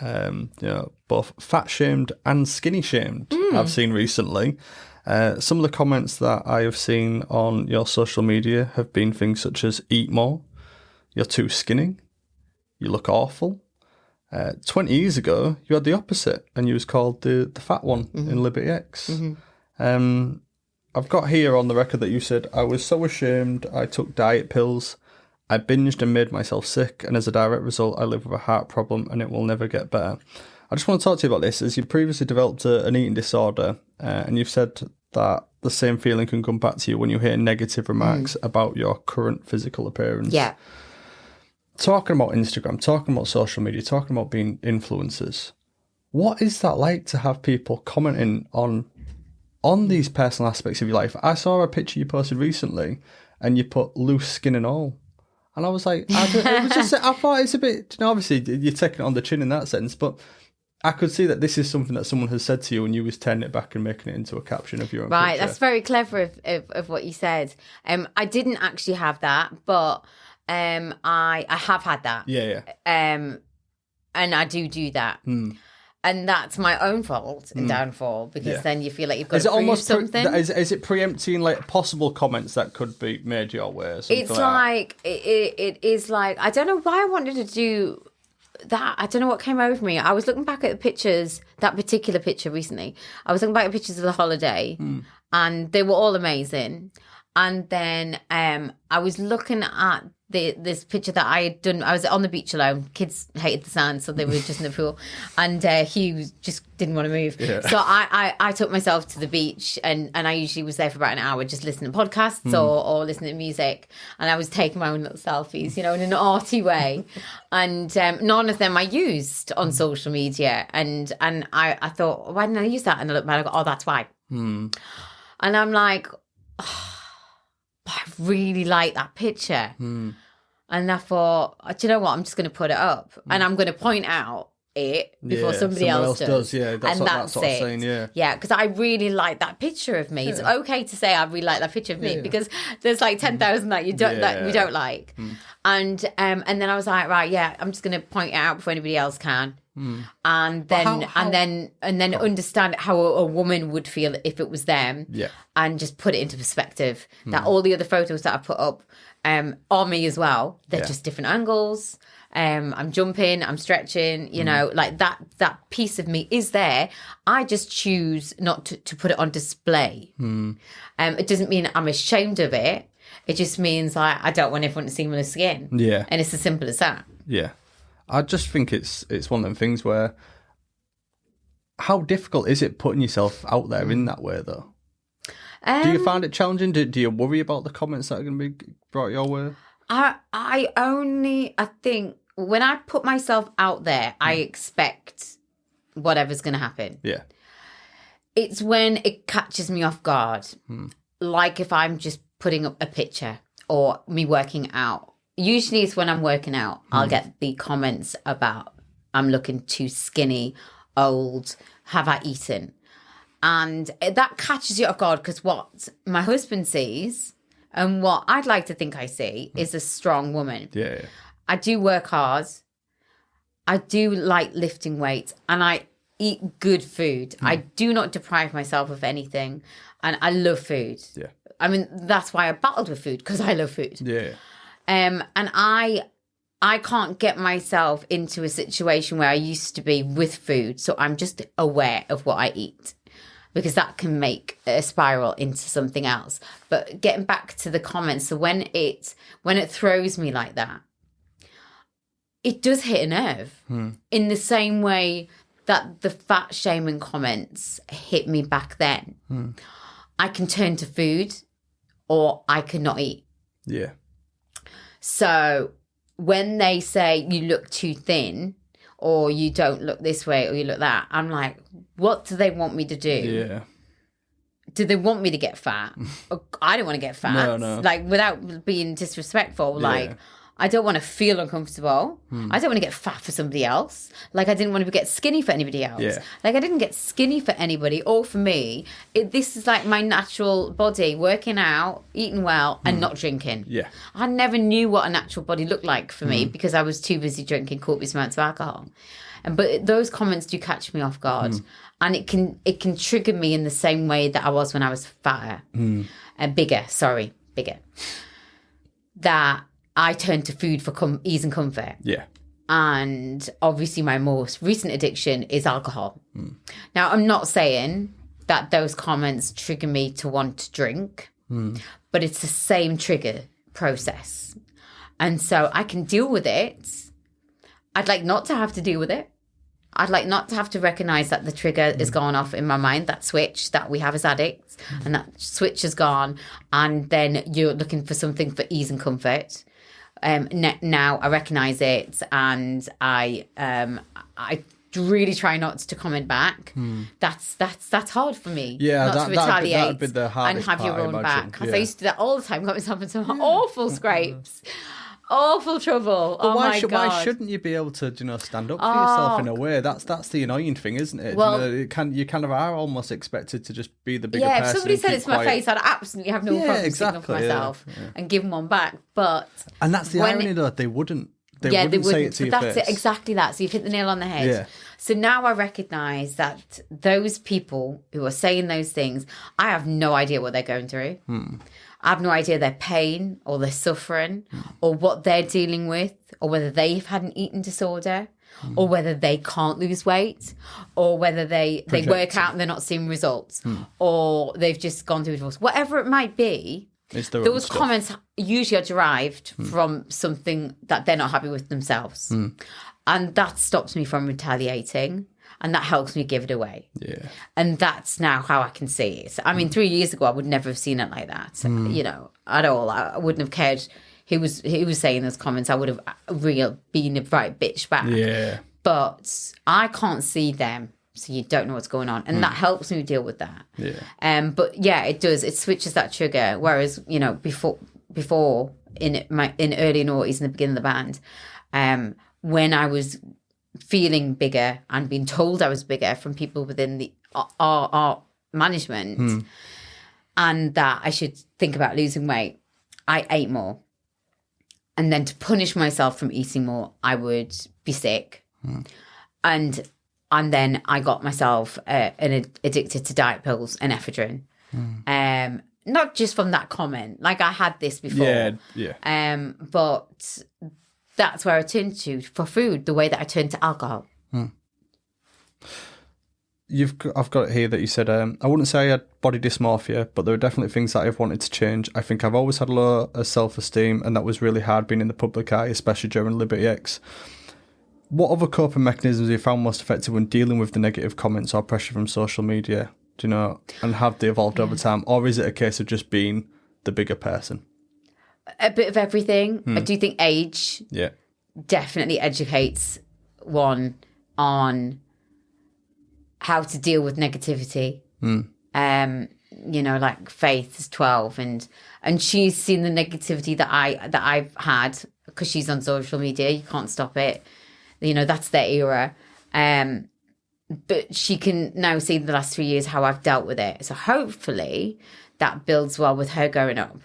both fat shamed and skinny shamed. I've seen recently. Some of the comments that I have seen on your social media have been things such as "eat more," "you're too skinny," "you look awful." 20 years ago, you had the opposite, and you was called the fat one in Liberty X. I've got here on the record that you said, "I was so ashamed I took diet pills. I binged and made myself sick, and as a direct result, I live with a heart problem and it will never get better." I just want to talk to you about this, as you previously developed an eating disorder, and you've said that the same feeling can come back to you when you hear negative remarks about your current physical appearance. Yeah. Talking about Instagram, talking about social media, talking about being influencers, what is that like to have people commenting on these personal aspects of your life? I saw a picture you posted recently, and you put loose skin and all. And I was like, I thought it's a bit, obviously you're taking it on the chin in that sense, but I could see that this is something that someone has said to you and you was turning it back and making it into a caption of your own Right, picture. that's very clever of what you said. I didn't actually have that, but I have had that. Yeah. And I do that. And that's my own fault and downfall, because then you feel like you've got to prove something. Is it preempting like possible comments that could be made your way? It's like, it is like, I don't know why I wanted to do that. I don't know what came over me. I was looking back at the pictures, that particular picture recently. I was looking back at pictures of the holiday and they were all amazing. And then I was looking at this picture that I had done. I was on the beach alone. Kids hated the sand, so they were just in the pool. And Hugh just didn't want to move. Yeah. So I took myself to the beach, and I usually was there for about an hour just listening to podcasts or listening to music. And I was taking my own little selfies, in an arty way. And none of them I used on social media. And I thought, why didn't I use that? And I looked back and I go, oh, that's why. And I'm like, I really like that picture. And I thought, do you know what? I'm just going to put it up and I'm going to point out it before somebody else does. Yeah, that's what I'm saying, Yeah, because I really like that picture of me. Yeah. It's okay to say I really like that picture of me because there's like 10,000 that you don't like. And then I was like, right, yeah, I'm just going to point it out before anybody else can. And then understand how a woman would feel if it was them, and just put it into perspective. That all the other photos that I put up are me as well. They're just different angles. I'm jumping, I'm stretching, like that piece of me is there. I just choose not to put it on display. It doesn't mean I'm ashamed of it. It just means I don't want everyone to see my skin. Yeah, and it's as simple as that. Yeah. I just think it's one of them things where, how difficult is it putting yourself out there in that way, though? Do you find it challenging? Do you worry about the comments that are going to be brought your way? I think when I put myself out there, I expect whatever's going to happen. Yeah. It's when it catches me off guard. Like if I'm just putting up a picture or me working out. Usually it's when I'm working out, I'll get the comments about I'm looking too skinny, old, have I eaten? And that catches you off guard because what my husband sees and what I'd like to think I see is a strong woman. Yeah. I do work hard. I do like lifting weights and I eat good food. I do not deprive myself of anything and I love food. Yeah. I mean, that's why I battled with food, because I love food. Yeah. And I can't get myself into a situation where I used to be with food. So I'm just aware of what I eat, because that can make a spiral into something else. But getting back to the comments, so when it throws me like that, it does hit a nerve in the same way that the fat shaming comments hit me back then. I can turn to food or I cannot eat. Yeah. So when they say you look too thin or you don't look this way or you look that, I'm like, what do they want me to do? Yeah. Do they want me to get fat? I don't want to get fat. No. Like, without being disrespectful, like, I don't want to feel uncomfortable. I don't want to get fat for somebody else. Like, I didn't want to get skinny for anybody else. Yeah. Like, I didn't get skinny for anybody or for me. This is like my natural body, working out, eating well, and not drinking. Yeah. I never knew what a natural body looked like for me because I was too busy drinking copious amounts of alcohol. But those comments do catch me off guard. And it can trigger me in the same way that I was when I was fatter. Bigger. That I turned to food for ease and comfort. Yeah. And obviously my most recent addiction is alcohol. Now, I'm not saying that those comments trigger me to want to drink, but it's the same trigger process. And so I can deal with it. I'd like not to have to deal with it. I'd like not to have to recognise that the trigger is gone off in my mind, that switch that we have as addicts, and that switch is gone, and then you're looking for something for ease and comfort. Now I recognise it, and I really try not to comment back. That's hard for me. Yeah, not to retaliate that'd be the hardest and have part, your own I back. imagine. Because I used to do that all the time. Got myself in some awful scrapes. Awful trouble. But my God. why shouldn't you be able to, stand up for yourself in a way? That's the annoying thing, isn't it? Well, you kind of are almost expected to just be the bigger person. Yeah, if somebody and said keep it to my quiet. face, I'd absolutely have no problem sticking up for myself and giving one back. But and that's the irony, though. They wouldn't. They they wouldn't say it wouldn't. to But your that's face. it, exactly that. So you've hit the nail on the head. Yeah. So now I recognise that those people who are saying those things, I have no idea what they're going through. I have no idea their pain or their suffering or what they're dealing with, or whether they've had an eating disorder, or whether they can't lose weight, or whether they work out and they're not seeing results, or they've just gone through a divorce. Whatever it might be, those comments usually are derived from something that they're not happy with themselves. And that stops me from retaliating. And that helps me give it away. Yeah. And that's now how I can see it. I mean, 3 years ago, I would never have seen it like that, at all. I wouldn't have cared. He was saying those comments. I would have been a right bitch back. Yeah. But I can't see them, so you don't know what's going on. And that helps me deal with that. Yeah. But yeah, it does. It switches that trigger. Whereas, before in early noughties in the beginning of the band, when I was feeling bigger and being told I was bigger from people within the our management, and that I should think about losing weight, I ate more. And then to punish myself from eating more, I would be sick. And then I got myself addicted to diet pills and ephedrine. Not just from that comment. Like, I had this before. Yeah. But that's where I turned to for food, the way that I turned to alcohol. I've got it here that you said, I wouldn't say I had body dysmorphia, but there are definitely things that I've wanted to change. I think I've always had low self-esteem, and that was really hard being in the public eye, especially during Liberty X. What other coping mechanisms have you found most effective when dealing with the negative comments or pressure from social media? And have they evolved over time? Or is it a case of just being the bigger person? A bit of everything. I do think age definitely educates one on how to deal with negativity. Like Faith is 12 and she's seen the negativity that I've had because she's on social media. You can't stop it. That's their era. But she can now see the last 3 years how I've dealt with it. So hopefully that builds well with her growing up.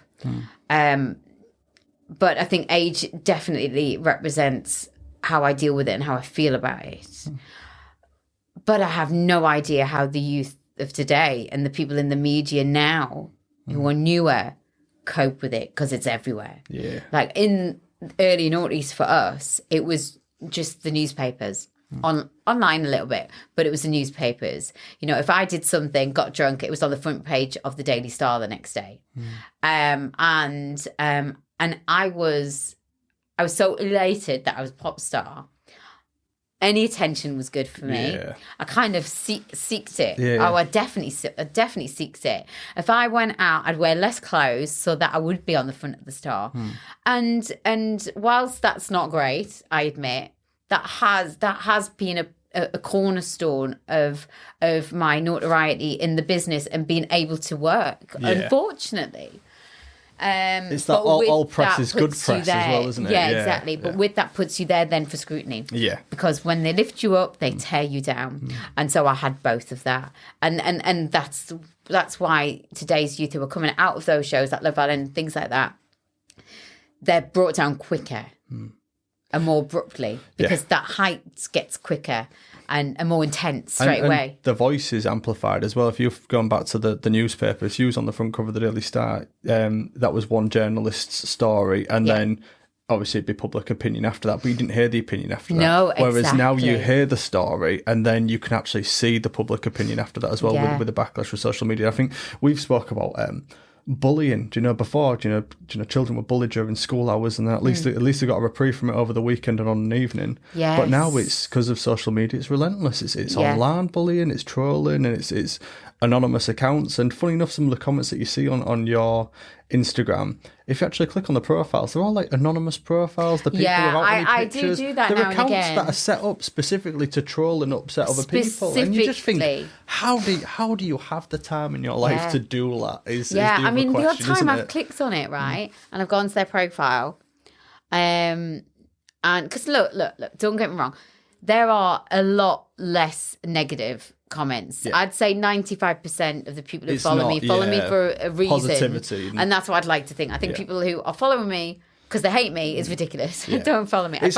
But I think age definitely represents how I deal with it and how I feel about it. But I have no idea how the youth of today and the people in the media now who are newer cope with it, because it's everywhere. Yeah. Like in early noughties for us, it was just the newspapers. Online a little bit, but it was the newspapers. If I did something, got drunk, it was on the front page of the Daily Star the next day. And I was so elated that I was a pop star. Any attention was good for me. Yeah. I kind of seeked it. Yeah. Oh, I definitely seeked it. If I went out, I'd wear less clothes so that I would be on the front of the Star. And whilst that's not great, I admit, that has been a cornerstone of my notoriety in the business and being able to work. Yeah. Unfortunately. It's that all press is good press as well, isn't it? Yeah, exactly. But with that puts you there then for scrutiny. Yeah. Because when they lift you up, they tear you down. And so I had both of that. And that's why today's youth who are coming out of those shows like Love Island, things like that, they're brought down quicker and more abruptly, because that height gets quicker and more intense straight away. The voice is amplified as well. If you've gone back to the newspaper, if you was on the front cover of the Daily Star, that was one journalist's story, and then obviously it'd be public opinion after that, but you didn't hear the opinion after that. No, Whereas now you hear the story, and then you can actually see the public opinion after that as well, with the backlash from social media. I think we've spoke about bullying. Before, children were bullied during school hours, and then at least they got a reprieve from it over the weekend and on an evening. Yes. But now it's because of social media, it's relentless. It's online bullying, it's trolling, and it's anonymous accounts. And funny enough, some of the comments that you see on your Instagram, if you actually click on the profiles, they're all like anonymous profiles. The people without any pictures. I do that they're now and accounts again. that are set up specifically to troll and upset other people, and you just think, how do you have the time in your life to do that? Is the I mean, the odd question, time I've clicked on it, right, and I've gone to their profile, and because look, don't get me wrong, there are a lot less negative comments. I'd say 95% of the people who follow me for a reason. Positivity. And that's what I'd like to think. I think people who are following me because they hate me is ridiculous. Don't follow me. I'd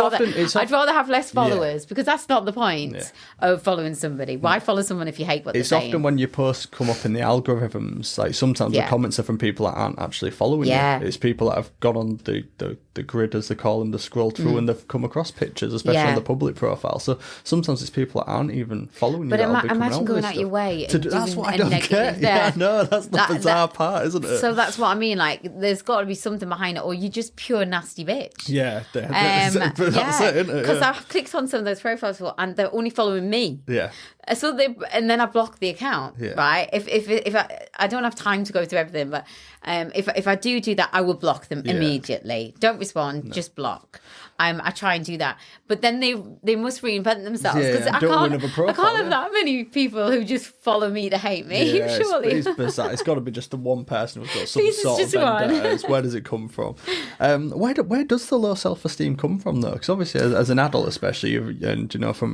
rather have less followers because that's not the point of following somebody. Why follow someone if you hate what they're saying? It's often when your posts come up in the algorithms, like sometimes the comments are from people that aren't actually following you. It's people that have gone on the grid, as they call them, to scroll through and they've come across pictures, especially on the public profile. So sometimes it's people that aren't even following you. But imagine going out your way and that's doing what I don't get. Yeah, no, that's the bizarre part, isn't it? So that's what I mean. Like, there's got to be something behind it, or you're just pure nasty bitch. Yeah, that's it, isn't it? Because I've clicked on some of those profiles and they're only following me. Yeah. So and then I block the account, right? If I don't have time to go through everything, but if I do that, I will block them immediately. Don't respond, just block. I try and do that, but then they must reinvent themselves because I can't have that many people who just follow me to hate me. Yeah, surely it's bizarre. It's got to be just the one person who's got some sort of vendetta. Where does it come from? Where does the low self-esteem come from, though? Because obviously, as an adult, especially, and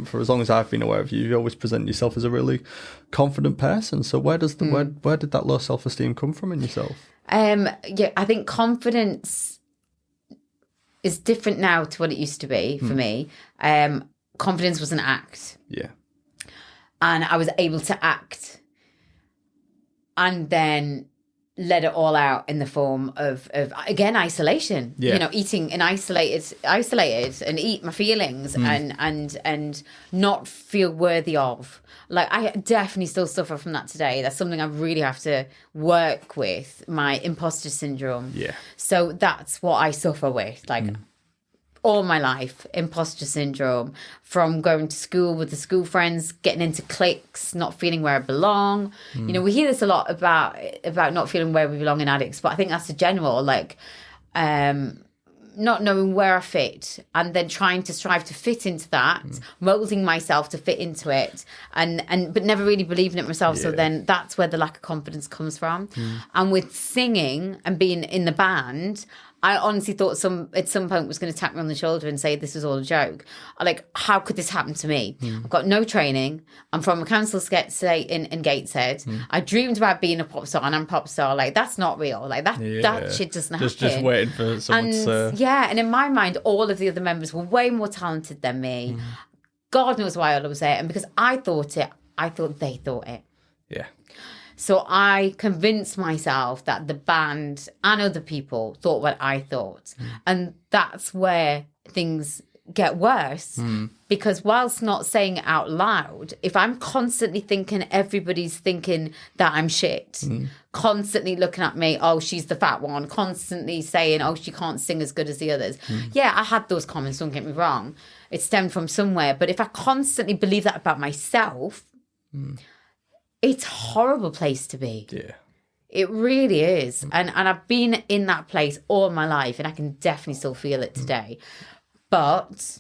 for as long as I've been aware of you, you always present yourself as a really confident person. So where did that low self-esteem come from in yourself? I think confidence is different now to what it used to be for me. Confidence was an act. Yeah. And I was able to act and then let it all out in the form of again, isolation. Yeah. Eating and isolated and eat my feelings and not feel worthy of. Like, I definitely still suffer from that today. That's something I really have to work with, my imposter syndrome. Yeah. So that's what I suffer with, like all my life, imposter syndrome, from going to school with the school friends, getting into cliques, not feeling where I belong. We hear this a lot about not feeling where we belong in addicts, but I think that's a general, like, not knowing where I fit and then trying to strive to fit into that, molding myself to fit into it but never really believing it myself. So then that's where the lack of confidence comes from. And with singing and being in the band, I honestly thought at some point was going to tap me on the shoulder and say this was all a joke. Like, how could this happen to me? I've got no training. I'm from a council estate in Gateshead. I dreamed about being a pop star, and I'm a pop star. Like, that's not real. Like, that shit doesn't happen. Just waiting for someone to... Yeah, and in my mind, all of the other members were way more talented than me. God knows why I was there. And because I thought it, I thought they thought it. Yeah. So I convinced myself that the band and other people thought what I thought. And that's where things get worse. Because whilst not saying it out loud, if I'm constantly thinking everybody's thinking that I'm shit, constantly looking at me, oh, she's the fat one, constantly saying, oh, she can't sing as good as the others. Yeah, I had those comments, don't get me wrong. It stemmed from somewhere. But if I constantly believe that about myself... It's a horrible place to be. Yeah. It really is. And I've been in that place all my life, and I can definitely still feel it today. But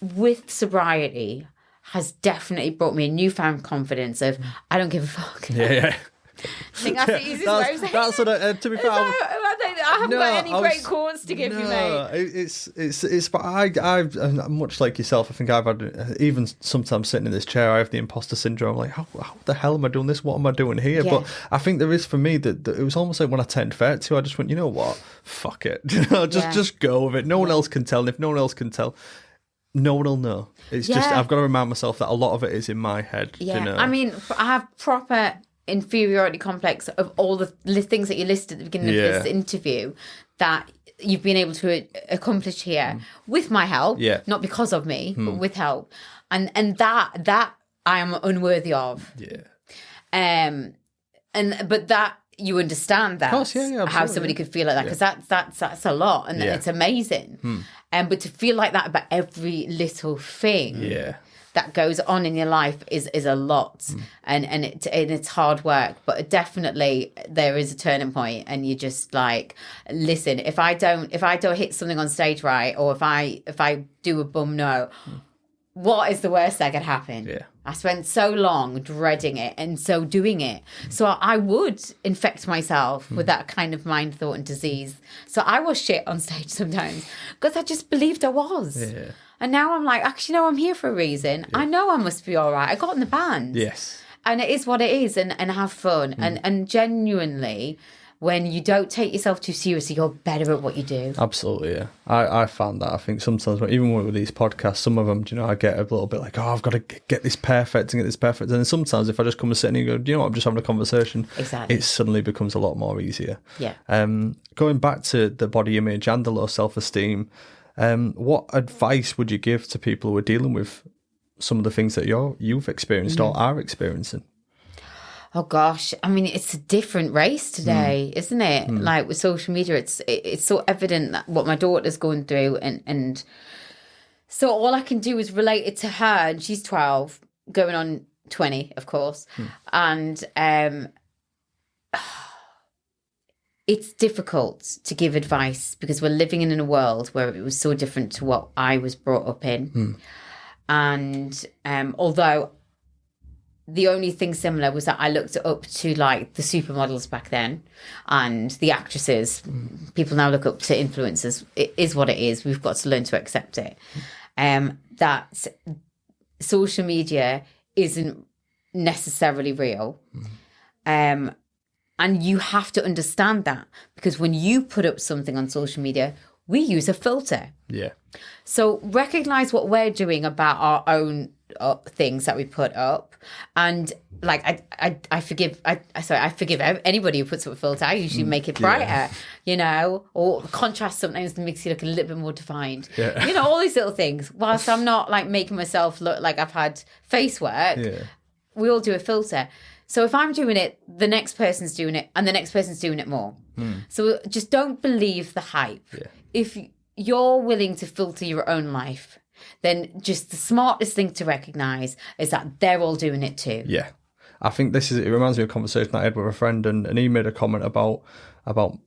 with sobriety has definitely brought me a newfound confidence of, I don't give a fuck. Yeah. I think that's the easiest way of saying that's what to be fair. I haven't got any great chords to give you, mate. It's but I'm much like yourself. I think I've had, even sometimes sitting in this chair, I have the imposter syndrome. Like, how the hell am I doing this? What am I doing here? Yeah. But I think there is, for me, that it was almost like when I turned 30, I just went, you know what? Fuck it. Just go with it. No one else can tell. And if no one else can tell, no one will know. It's just, I've got to remind myself that a lot of it is in my head. Yeah. I mean, I have proper inferiority complex of all the things that you listed at the beginning of this interview that you've been able to accomplish here with my help, not because of me, but with help, and that I am unworthy of. But that you understand that, Of course, yeah, how somebody could feel like that, because that's a lot, and it's amazing. But to feel like that about every little thing that goes on in your life is a lot, and it's hard work. But definitely there is a turning point, and you just like, listen, if I don't hit something on stage right, or if I do a bum note, what is the worst that could happen? Yeah. I spent so long dreading it and so doing it. So I would infect myself with that kind of mind, thought and disease. So I was shit on stage sometimes because I just believed I was. Yeah. And now I'm like, actually, no, I'm here for a reason. Yeah. I know I must be all right. I got in the band. Yes. And it is what it is, and have fun. And genuinely, when you don't take yourself too seriously, you're better at what you do. Absolutely, yeah. I found that. I think sometimes, even with these podcasts, some of them, I get a little bit like, oh, I've got to get this perfect and get this perfect. And then sometimes if I just come and sit and go, I'm just having a conversation, exactly, it suddenly becomes a lot more easier. Yeah. Going back to the body image and the low self-esteem, what advice would you give to people who are dealing with some of the things that you've experienced or are experiencing? Oh gosh, I mean, it's a different race today, isn't it? Like with social media, it's so evident that what my daughter's going through, and so all I can do is relate it to her, and she's 12, going on 20, of course, and it's difficult to give advice because we're living in a world where it was so different to what I was brought up in, and although the only thing similar was that I looked up to like the supermodels back then and the actresses. People now look up to influencers. It is what it is. We've got to learn to accept it. That social media isn't necessarily real. And you have to understand that, because when you put up something on social media, we use a filter. Yeah. So recognize what we're doing about our own things that we put up, and like I forgive anybody who puts up a filter. I usually make it brighter, or contrast sometimes makes you look a little bit more defined. All these little things. Whilst I'm not like making myself look like I've had face work, we all do a filter. So if I'm doing it, the next person's doing it, and the next person's doing it more. So just don't believe the hype. If you're willing to filter your own life, then just the smartest thing to recognise is that they're all doing it too. Yeah. I think it reminds me of a conversation I had with a friend, and he made a comment about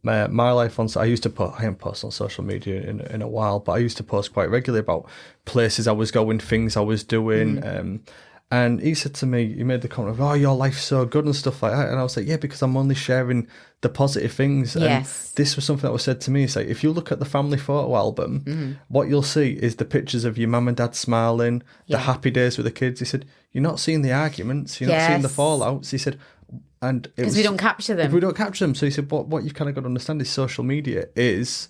my life on. I haven't posted on social media in a while, but I used to post quite regularly about places I was going, things I was doing. And he said to me, he made the comment of, oh, your life's so good and stuff like that. And I was like, yeah, because I'm only sharing the positive things. Yes. And this was something that was said to me. It's like, if you look at the family photo album, what you'll see is the pictures of your mum and dad smiling, the happy days with the kids. He said, you're not seeing the arguments, you're not seeing the fallouts. He said, and because we don't capture them. We don't capture them. So he said, what you've kind of got to understand is social media is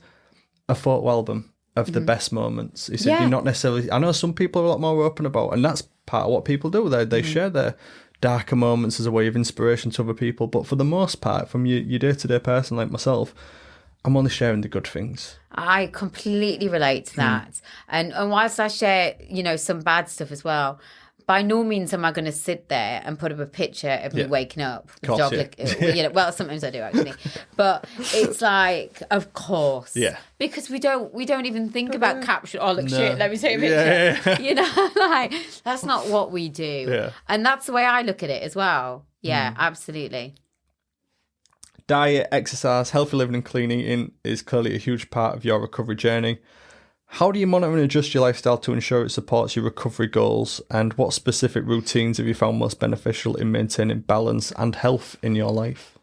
a photo album of the best moments. He said, you're not necessarily, I know some people are a lot more open about, and that's part of what people do. They share their darker moments as a way of inspiration to other people, but for the most part, from your day-to-day person like myself, I'm only sharing the good things. I completely relate to that. And whilst I share, some bad stuff as well, by no means am I going to sit there and put up a picture of me waking up. Course, well, sometimes I do actually, but it's like, of course, because we don't even think about caption. Oh, look, shit, let me take a picture. Like that's not what we do, and that's the way I look at it as well. Yeah, absolutely. Diet, exercise, healthy living, and clean eating is clearly a huge part of your recovery journey. How do you monitor and adjust your lifestyle to ensure it supports your recovery goals? And what specific routines have you found most beneficial in maintaining balance and health in your life?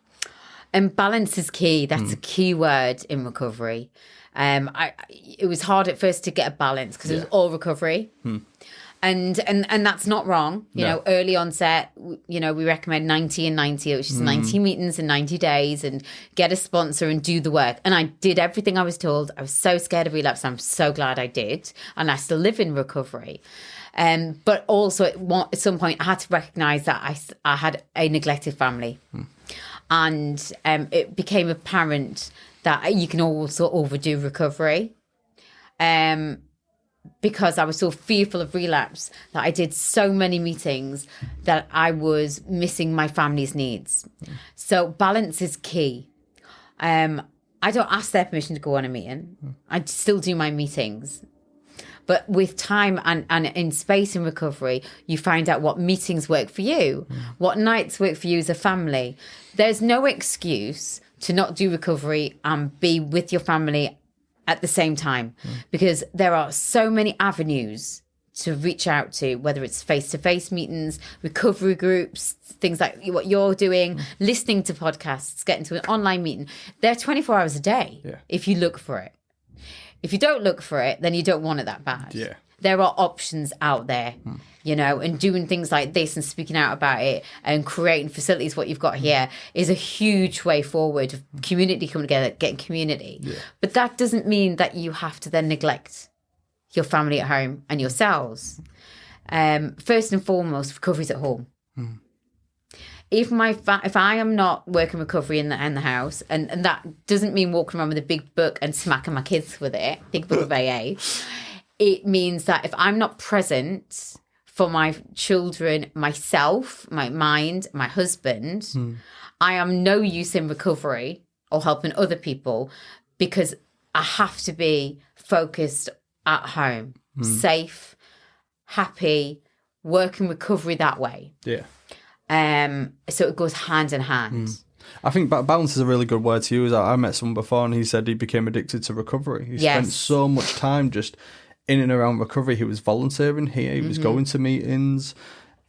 And balance is key. That's a key word in recovery. It was hard at first to get a balance because it was all recovery. And that's not wrong. You know, early onset, we recommend 90 and 90, which is 90 meetings in 90 days, and get a sponsor and do the work. And I did everything I was told. I was so scared of relapse. I'm so glad I did. And I still live in recovery. But also at some point I had to recognize that I had a neglected family. And it became apparent that you can also overdo recovery. because I was so fearful of relapse that I did so many meetings that I was missing my family's needs. So balance is key. I don't ask their permission to go on a meeting. I still do my meetings. But with time and in space and recovery, you find out what meetings work for you, what nights work for you as a family. There's no excuse to not do recovery and be with your family at the same time, because there are so many avenues to reach out to, whether it's face-to-face meetings, recovery groups, things like what you're doing, listening to podcasts, getting to an online meeting. They're 24 hours a day if you look for it. If you don't look for it, then you don't want it that bad. Yeah. There are options out there, you know, and doing things like this and speaking out about it and creating facilities, what you've got here, is a huge way forward of community coming together, getting community. Yeah. But that doesn't mean that you have to then neglect your family at home and yourselves. First and foremost, recovery's at home. If I am not working recovery in the house, and that doesn't mean walking around with a big book and smacking my kids with it, big book of AA, it means that if I'm not present for my children, myself, my mind, my husband, I am no use in recovery or helping other people, because I have to be focused at home, safe, happy, working recovery that way. Yeah. So it goes hand in hand. I think balance is a really good word to use. I met someone before and he said he became addicted to recovery. He spent so much time just in and around recovery. He was volunteering here. He was going to meetings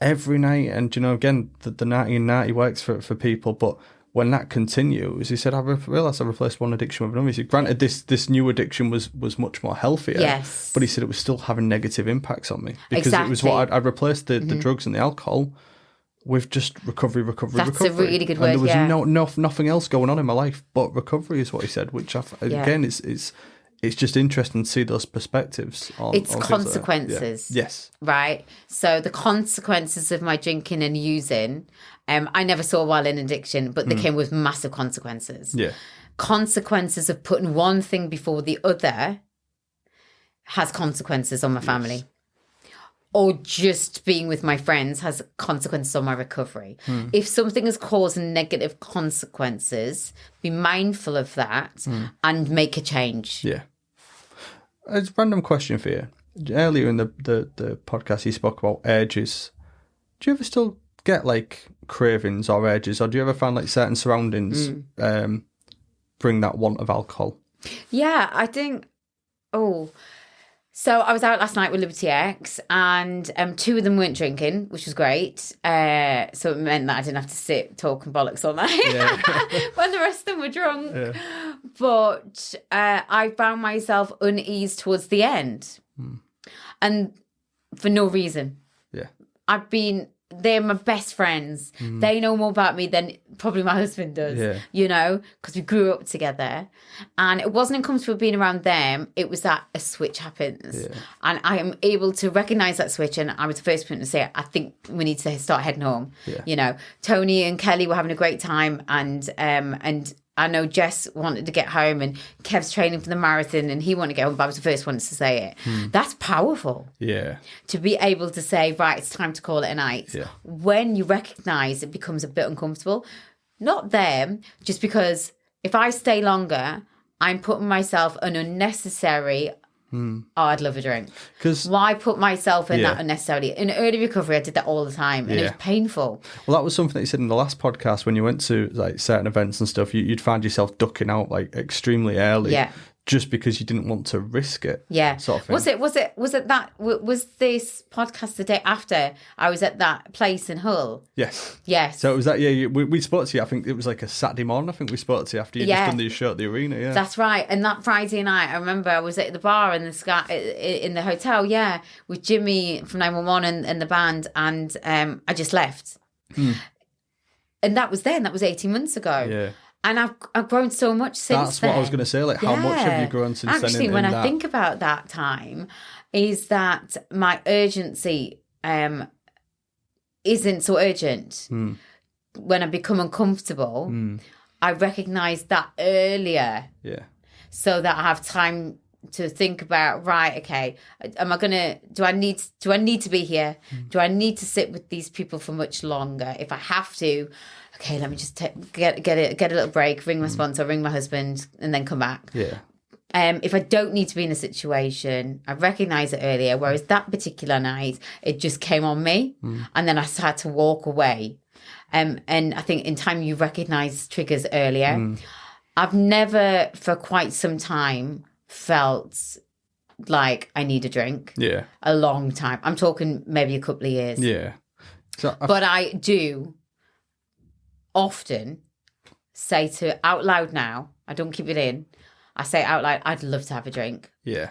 every night. And, you know, again, the 90 and 90 works for people. But when that continues, he said, I realised I replaced one addiction with another. He said, granted, this new addiction was much more healthier. Yes. But he said it was still having negative impacts on me. Because it was what I'd replaced the drugs and the alcohol with just recovery. That's a really good word. And there was nothing else going on in my life but recovery, is what he said. Which again, it's just interesting to see those perspectives. It's consequences. Yes. Right. So the consequences of my drinking and using, I never saw while in addiction, but they came with massive consequences. Yeah. Consequences of putting one thing before the other has consequences on my family. Or just being with my friends has consequences on my recovery. If something is causing negative consequences, be mindful of that and make a change. Yeah. A random question for you. Earlier in the podcast, you spoke about urges. Do you ever still get like cravings or urges, or do you ever find like certain surroundings bring that want of alcohol? Yeah, I think. So I was out last night with Liberty X, and two of them weren't drinking, which was great. So it meant that I didn't have to sit talking bollocks all night when the rest of them were drunk. Yeah. But I found myself uneasy towards the end, and for no reason. Yeah, They're my best friends. They know more about me than probably my husband does, you know, because we grew up together. And it wasn't uncomfortable being around them. It was that a switch happens. Yeah. And I am able to recognise that switch. And I was the first person to say, I think we need to start heading home. Yeah. You know, Tony and Kelly were having a great time. And I know Jess wanted to get home, and Kev's training for the marathon and he wanted to get home, but I was the first one to say it. That's powerful. Yeah. To be able to say, right, it's time to call it a night. Yeah. When you recognise it becomes a bit uncomfortable. Not them, just because if I stay longer, I'm putting myself an unnecessary... I'd love a drink. Why put myself in that unnecessarily? In early recovery, I did that all the time, and it was painful. Well, that was something that you said in the last podcast when you went to like certain events and stuff. You'd find yourself ducking out like extremely early, just because you didn't want to risk it. Yeah, sort of thing. Was this podcast the day after I was at that place in Hull? Yes. So it was that. Yeah, we spoke to you. I think it was like a Saturday morning. I think we spoke to you after you just done the show at the arena. Yeah, that's right. And that Friday night, I remember I was at the bar in the hotel. Yeah, with Jimmy from 911 and the band, and I just left. And that was then. That was 18 months ago. Yeah. And I've grown so much since then. That's what I was going to say. Like, how much have you grown since then? Actually, when I think about that time, is that my urgency isn't so urgent. When I become uncomfortable, I recognise that earlier. Yeah. So that I have time to think about, right, okay, do I need to be here? Do I need to sit with these people for much longer? If I have to, okay, let me just get a little break, ring my sponsor, ring my husband, and then come back. Yeah. If I don't need to be in a situation, I recognise it earlier, whereas that particular night, it just came on me, and then I had to walk away. And I think in time you recognise triggers earlier. I've never, for quite some time, felt like I need a drink. Yeah. A long time. I'm talking maybe a couple of years. Yeah. So but I do often say out loud now, I don't keep it in, I say out loud, I'd love to have a drink. Yeah.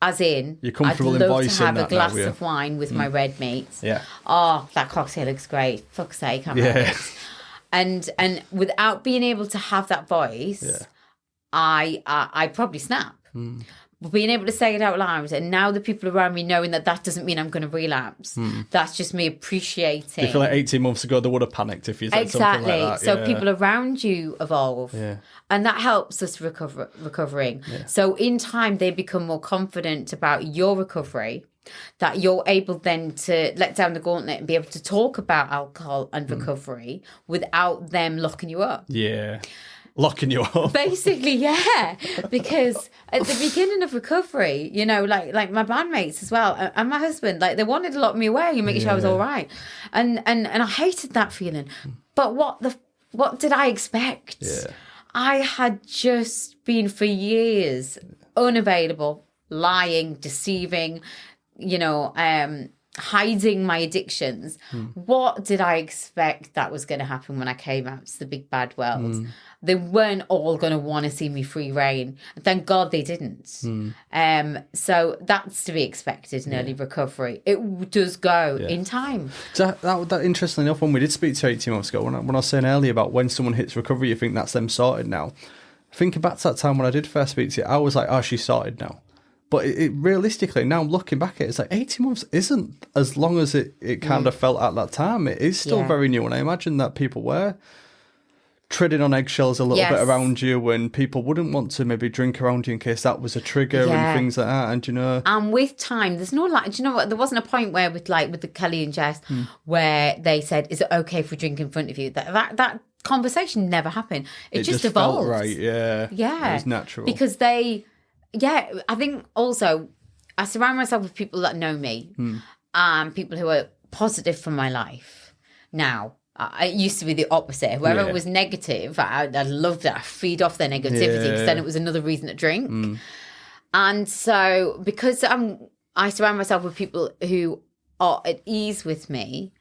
As in, you're comfortable I'd in love to voicing have a that glass now, yeah. of wine with my red mates. Yeah. Oh, that cocktail looks great. Fuck's sake, I'm Yeah. And without being able to have that voice, Yeah. I probably snap. But being able to say it out loud, and now the people around me knowing that doesn't mean I'm going to relapse. That's just me appreciating. You feel like 18 months ago they would have panicked if you said something like that. So yeah. people around you evolve. Yeah. And that helps us recovering. Yeah. So in time, they become more confident about your recovery, that you're able then to let down the gauntlet and be able to talk about alcohol and recovery without them locking you up. Yeah. Locking you up. Basically, yeah. Because at the beginning of recovery, you know, like my bandmates as well, and my husband, like they wanted to lock me away and make sure I was all right. And I hated that feeling. But what did I expect? Yeah. I had just been for years unavailable, lying, deceiving, you know, hiding my addictions. What did I expect that was going to happen when I came out to the big bad world? They weren't all going to want to see me free reign. Thank God they didn't. So that's to be expected in early recovery. It does go in time. So that interestingly enough, when we did speak to 18 months ago, when I was saying earlier about when someone hits recovery, you think that's them sorted now. Thinking back to that time when I did first speak to you, I was like, oh, she's sorted now. But it realistically, now I'm looking back at it, it's like 18 months isn't as long as it kind of felt at that time. It is still very new. And I imagine that people were treading on eggshells a little bit around you when people wouldn't want to maybe drink around you in case that was a trigger and things like that. And, you know. And with time, there's no like, do you know what? There wasn't a point where with the Kelly and Jess where they said, is it okay if we drink in front of you? That conversation never happened. It just evolved. Felt right, yeah. Yeah. It was natural. Because I think also I surround myself with people that know me and people who are positive for my life. Now, it used to be the opposite. Whoever was negative, I loved it. I feed off their negativity because then it was another reason to drink. And so because I surround myself with people who are at ease with me,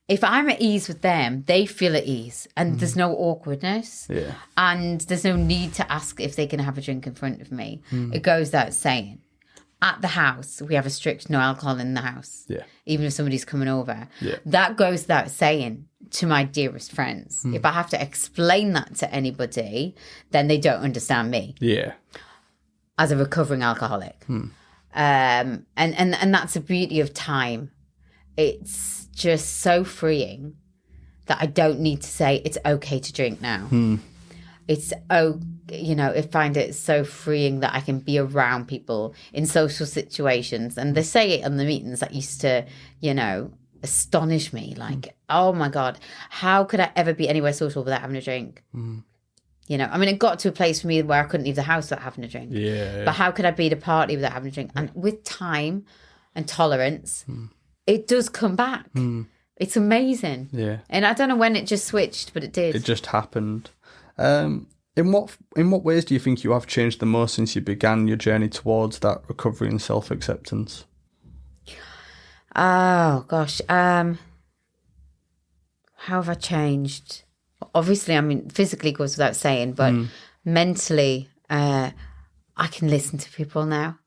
if I'm at ease with them, they feel at ease and there's no awkwardness. Yeah. And there's no need to ask if they can have a drink in front of me. It goes without saying. At the house, we have a strict no alcohol in the house. Yeah. Even if somebody's coming over. Yeah. That goes without saying to my dearest friends. If I have to explain that to anybody, then they don't understand me. Yeah. As a recovering alcoholic. And that's the beauty of time. It's just so freeing that I don't need to say it's okay to drink now. It's I find it so freeing that I can be around people in social situations, and they say it in the meetings that used to, astonish me. Like, oh my God, how could I ever be anywhere social without having a drink? It got to a place for me where I couldn't leave the house without having a drink. Yeah. But how could I be at a party without having a drink? And with time and tolerance, it does come back. It's amazing. Yeah. And I don't know when it just switched, but it did. It just happened. In what ways do you think you have changed the most since you began your journey towards that recovery and self-acceptance? Oh, gosh. How have I changed? Obviously, physically goes without saying, but mentally, I can listen to people now.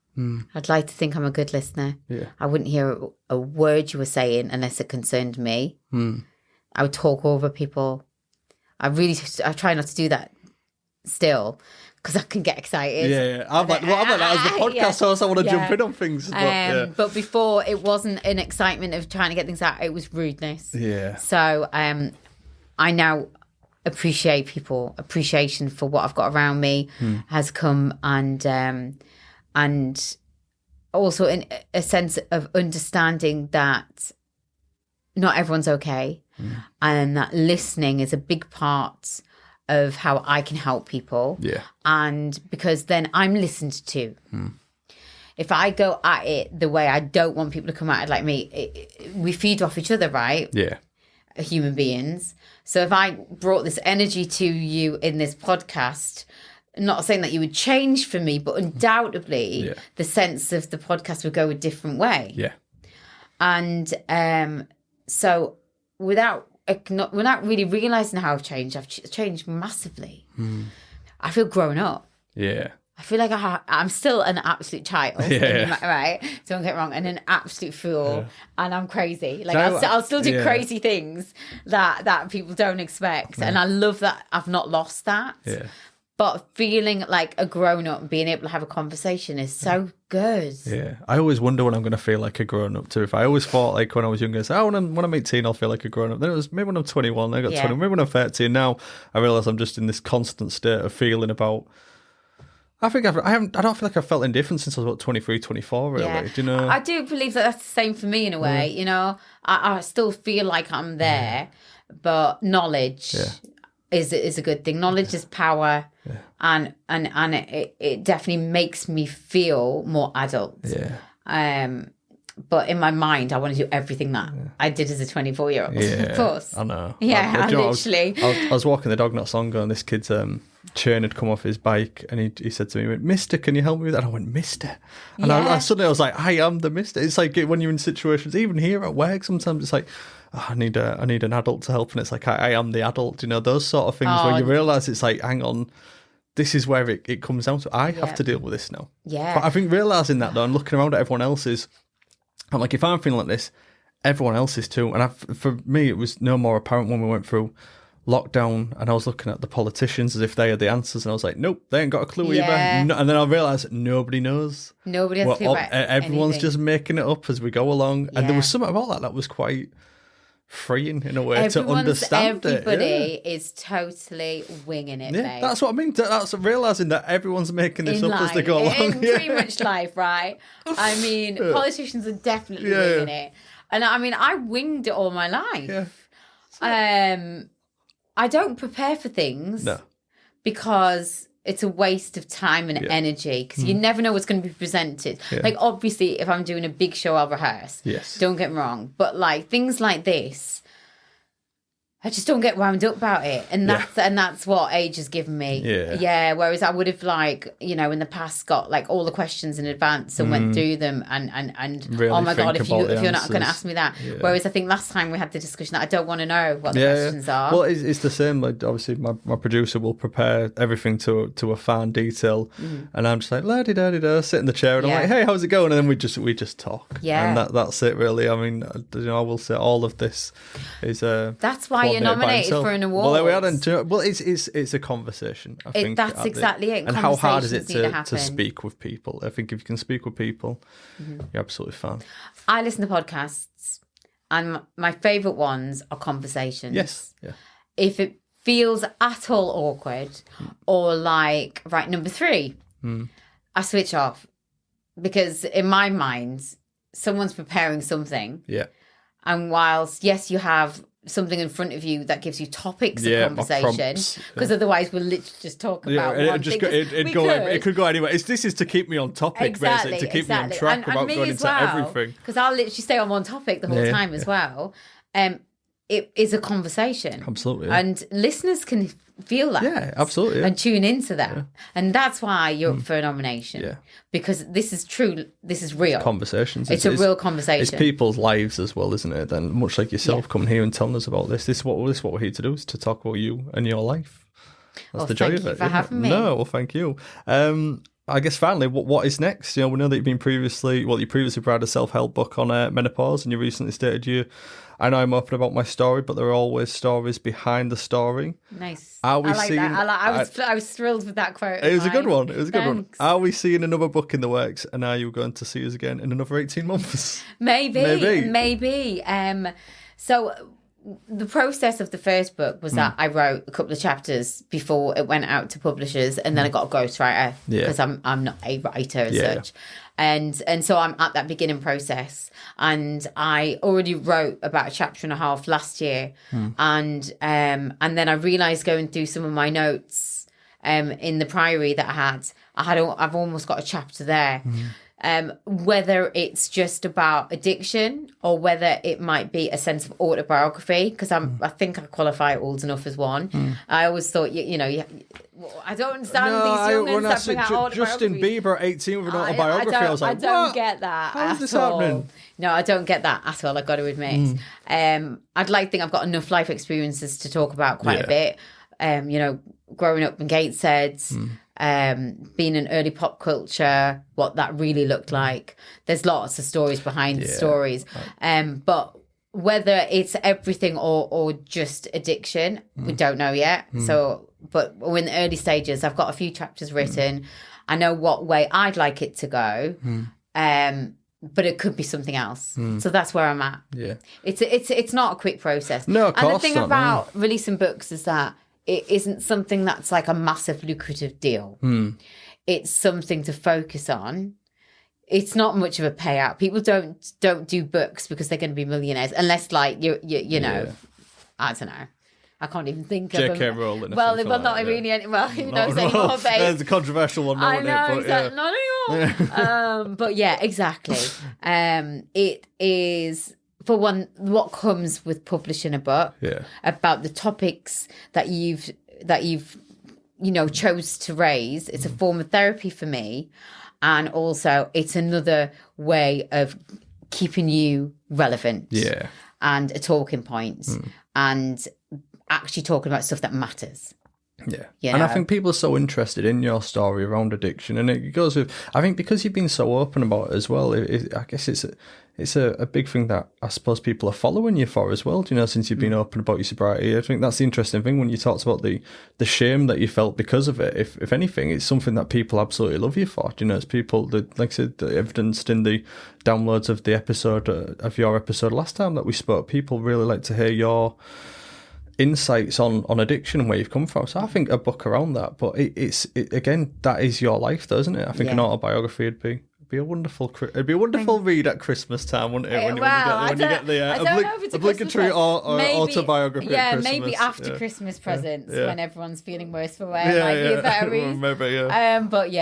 I'd like to think I'm a good listener. Yeah. I wouldn't hear a word you were saying unless it concerned me. I would talk over people. I try not to do that still because I can get excited. Yeah. I'm like that as the podcast host. I want to jump in on things. But before, it wasn't an excitement of trying to get things out. It was rudeness. Yeah. So I now appreciate people. Appreciation for what I've got around me has come, and and also in a sense of understanding that not everyone's okay, and that listening is a big part of how I can help people. Yeah. And because then I'm listened to. If I go at it the way I don't want people to come at it like me, we feed off each other, right? Yeah. Human beings. So if I brought this energy to you in this podcast, not saying that you would change for me, but undoubtedly the sense of the podcast would go a different way. Yeah. And so without really realizing how I've changed massively. I feel grown up. Yeah. I feel like I'm still an absolute child, right? Don't get me wrong, and an absolute fool, and I'm crazy. Like I'll still do crazy things that people don't expect, and I love that I've not lost that. Yeah. But feeling like a grown up and being able to have a conversation is so good. Yeah. I always wonder when I'm going to feel like a grown up too. If I always thought like when I was younger, I said, when I'm 18, I'll feel like a grown up. Then it was maybe when I'm 21, I got 20. Maybe when I'm 13. Now I realise I'm just in this constant state of feeling about. I think I don't feel like I've felt indifferent since I was about 23, 24, really. Yeah. Do you know? I do believe that that's the same for me in a way. You know, I still feel like I'm there, but knowledge is a good thing. Knowledge is power, and it definitely makes me feel more adult. Yeah. But in my mind, I want to do everything that I did as a 24-year-old. Yeah, of course. I know. Yeah, literally. I was walking the dog not so long ago, and this kid's chain had come off his bike, and he said to me, he went, "Mister, can you help me with that?" And I went, "Mister?" And I suddenly was like, "I am the Mister." It's like when you're in situations, even here at work, sometimes it's like, I need an adult to help, and it's like I am the adult. You know, those sort of things where you realise it's like, hang on, this is where it comes down to. I have to deal with this now. Yeah. But I think realising that though, and looking around at everyone else's, I'm like, if I'm feeling like this, everyone else is too. And for me, it was no more apparent when we went through lockdown, and I was looking at the politicians as if they had the answers, and I was like, nope, they ain't got a clue either. No, and then I realised that nobody knows. Nobody has a clue about everyone's anything. just making it up as we go along. And there was something about that was quite freeing in a way to understand everybody is totally winging it, mate. That's what I mean. That's realising that everyone's making this up as they go along. In pretty much life, right? I mean, politicians are definitely winging it. And I mean, I winged it all my life. I don't prepare for things because it's a waste of time and energy, because you never know what's going to be presented. Like, obviously, if I'm doing a big show, I'll rehearse. Yes. Don't get me wrong. But, like, things like this, I just don't get wound up about it. And that's what age has given me. Yeah. Whereas I would have, like, you know, in the past got, like, all the questions in advance and went through them and really oh my God, if you're not answers. going to ask me that. Whereas I think last time we had the discussion that I don't want to know what the questions are. Well, it's the same. Like, obviously, my producer will prepare everything to a fine detail, and I'm just like, la-di-da-di-da, sit in the chair, and I'm like, hey, how's it going? And then we just talk. And that's it, really. I mean, you know, I will say all of this is that's why you're nominated for an award. Well, there we are. Well, it's a conversation. I think that's exactly it. And how hard is it to speak with people? I think if you can speak with people, you're absolutely fine. I listen to podcasts, and my favourite ones are conversations. Yes. Yeah. If it feels at all awkward or like, right, number 3, I switch off, because in my mind, someone's preparing something. Yeah. And whilst, yes, you have something in front of you that gives you topics of conversation, because otherwise we'll literally just talk about one thing. It could go anywhere. This is to keep me on topic, basically, to keep me on track without going into everything. Because I'll literally stay on one topic the whole time as well. It is a conversation. Absolutely. And listeners can feel that. Yeah, absolutely. Yeah. And tune into that. Yeah. And that's why you're up for a nomination. Yeah. Because this is true. This is real. It's conversations. It's a real conversation. It's people's lives as well, isn't it? Then much like yourself coming here and telling us about this. This is what we're here to do, is to talk about you and your life. That's the joy of it. Thank you for having me. No, well, thank you. I guess finally, what is next? You know, we know that you previously provided a self-help book on menopause, and you recently stated I know I'm open about my story, but there are always stories behind the story. Nice. I was thrilled with that quote. It was a good one. Are we seeing another book in the works, and are you going to see us again in another 18 months? Maybe. So the process of the first book was that I wrote a couple of chapters before it went out to publishers, and then I got a ghostwriter because I'm not a writer as such. And so I'm at that beginning process, and I already wrote about a chapter and a half last year, and then I realised going through some of my notes in the priory that I've almost got a chapter there. Whether it's just about addiction or whether it might be a sense of autobiography, because I think I qualify it old enough as one. I always thought, I don't understand these young ones that bring out autobiography. Justin Bieber at 18 with an autobiography, I was like, I don't get that. How is this happening? No, I don't get that at all, I've got to admit. I'd like to think I've got enough life experiences to talk about quite a bit. Growing up in Gateshead, being in early pop culture, what that really looked like. There's lots of stories behind the stories. But whether it's everything or just addiction, we don't know yet. So, but we're in the early stages. I've got a few chapters written. I know what way I'd like it to go. But it could be something else. So that's where I'm at. Yeah. It's not a quick process. No, of course not. And the thing about releasing books is that it isn't something that's like a massive lucrative deal. It's something to focus on. It's not much of a payout. People don't do books because they're going to be millionaires unless, like, you know, I don't know. I can't even think of J.K. Rowling. Well, not really. Well, who knows anymore, babe. There's a controversial one, I know, exactly. Not anymore. But yeah, exactly. It is, for one, what comes with publishing a book about the topics that you've chose to raise. It's a form of therapy for me, and also it's another way of keeping you relevant and a talking point and actually talking about stuff that matters. And I think people are so interested in your story around addiction, and it goes with, I think, because you've been so open about it as well. I guess it's a big thing that I suppose people are following you for as well. Since you've been open about your sobriety, I think that's the interesting thing when you talked about the shame that you felt because of it. If anything, it's something that people absolutely love you for. It's people that, like I said, that evidenced in the downloads of the episode of your episode last time that we spoke. People really like to hear your insights on addiction and where you've come from. So I think a book around that, but it's again, that is your life though, isn't it? I think an autobiography would be a wonderful read at Christmas time, wouldn't it? When you get the obligatory autobiography at Christmas. Maybe after Christmas presents when everyone's feeling worse for wear. Might be a better read. Maybe, but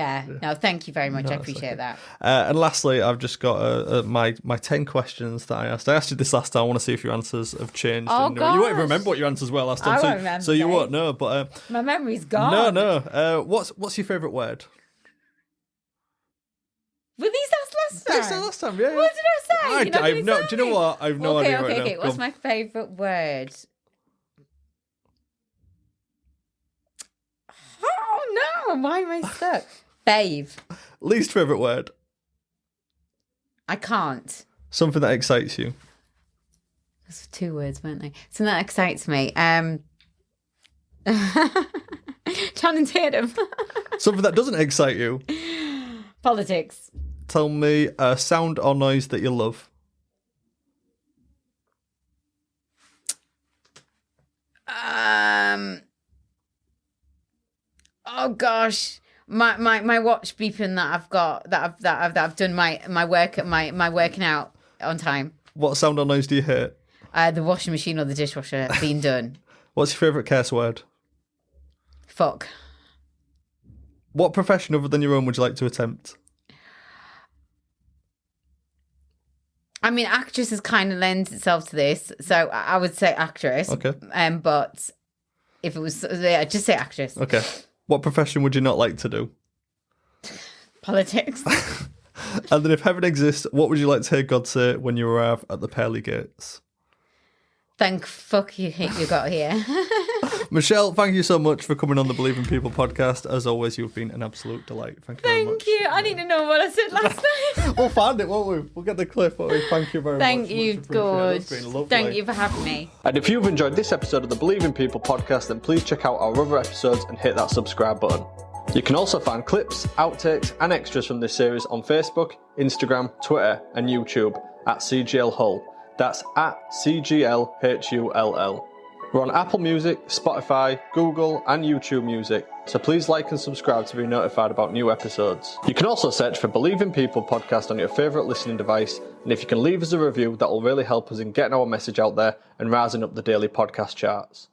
no, thank you very much. I appreciate that. And lastly, I've just got my 10 questions that I asked. I asked you this last time. I want to see if your answers have changed. Oh, you won't even remember what your answers were last time. I won't remember. So you won't know. But my memory's gone. No. What's your favourite word? Were these asked last time? Last time, yeah. What did I say? Do you know what? I've no idea right now. Okay. What's my favourite word? Oh, no. Why am I stuck? Babe. Least favourite word? I can't. Something that excites you? Those were 2 words, weren't they? Something that excites me. Channing Tatum. Something that doesn't excite you? Politics. Tell me a sound or noise that you love. Oh gosh, my watch beeping that I've done my working out on time. What sound or noise do you hate? The washing machine or the dishwasher being done. What's your favourite curse word? Fuck. What profession other than your own would you like to attempt? I mean, actress has kind of lends itself to this, so I would say actress. Okay. But if it was, just say actress. Okay. What profession would you not like to do? Politics. And then if heaven exists, what would you like to hear God say when you arrive at the pearly gates? Thank fuck you got here. Michelle, thank you so much for coming on the Believe in People podcast. As always, you've been an absolute delight. Thank you very much. Thank you. I need to know what I said last time. We'll find it, won't we? We'll get the clip, won't we? Thank you very much. Thank you, good. Thank you for having me. And if you've enjoyed this episode of the Believe in People podcast, then please check out our other episodes and hit that subscribe button. You can also find clips, outtakes and extras from this series on Facebook, Instagram, Twitter and YouTube at CGL Hull. That's at CGLHULL. We're on Apple Music, Spotify, Google and YouTube Music, so please like and subscribe to be notified about new episodes. You can also search for Believe in People podcast on your favourite listening device, and if you can leave us a review, that will really help us in getting our message out there and rising up the daily podcast charts.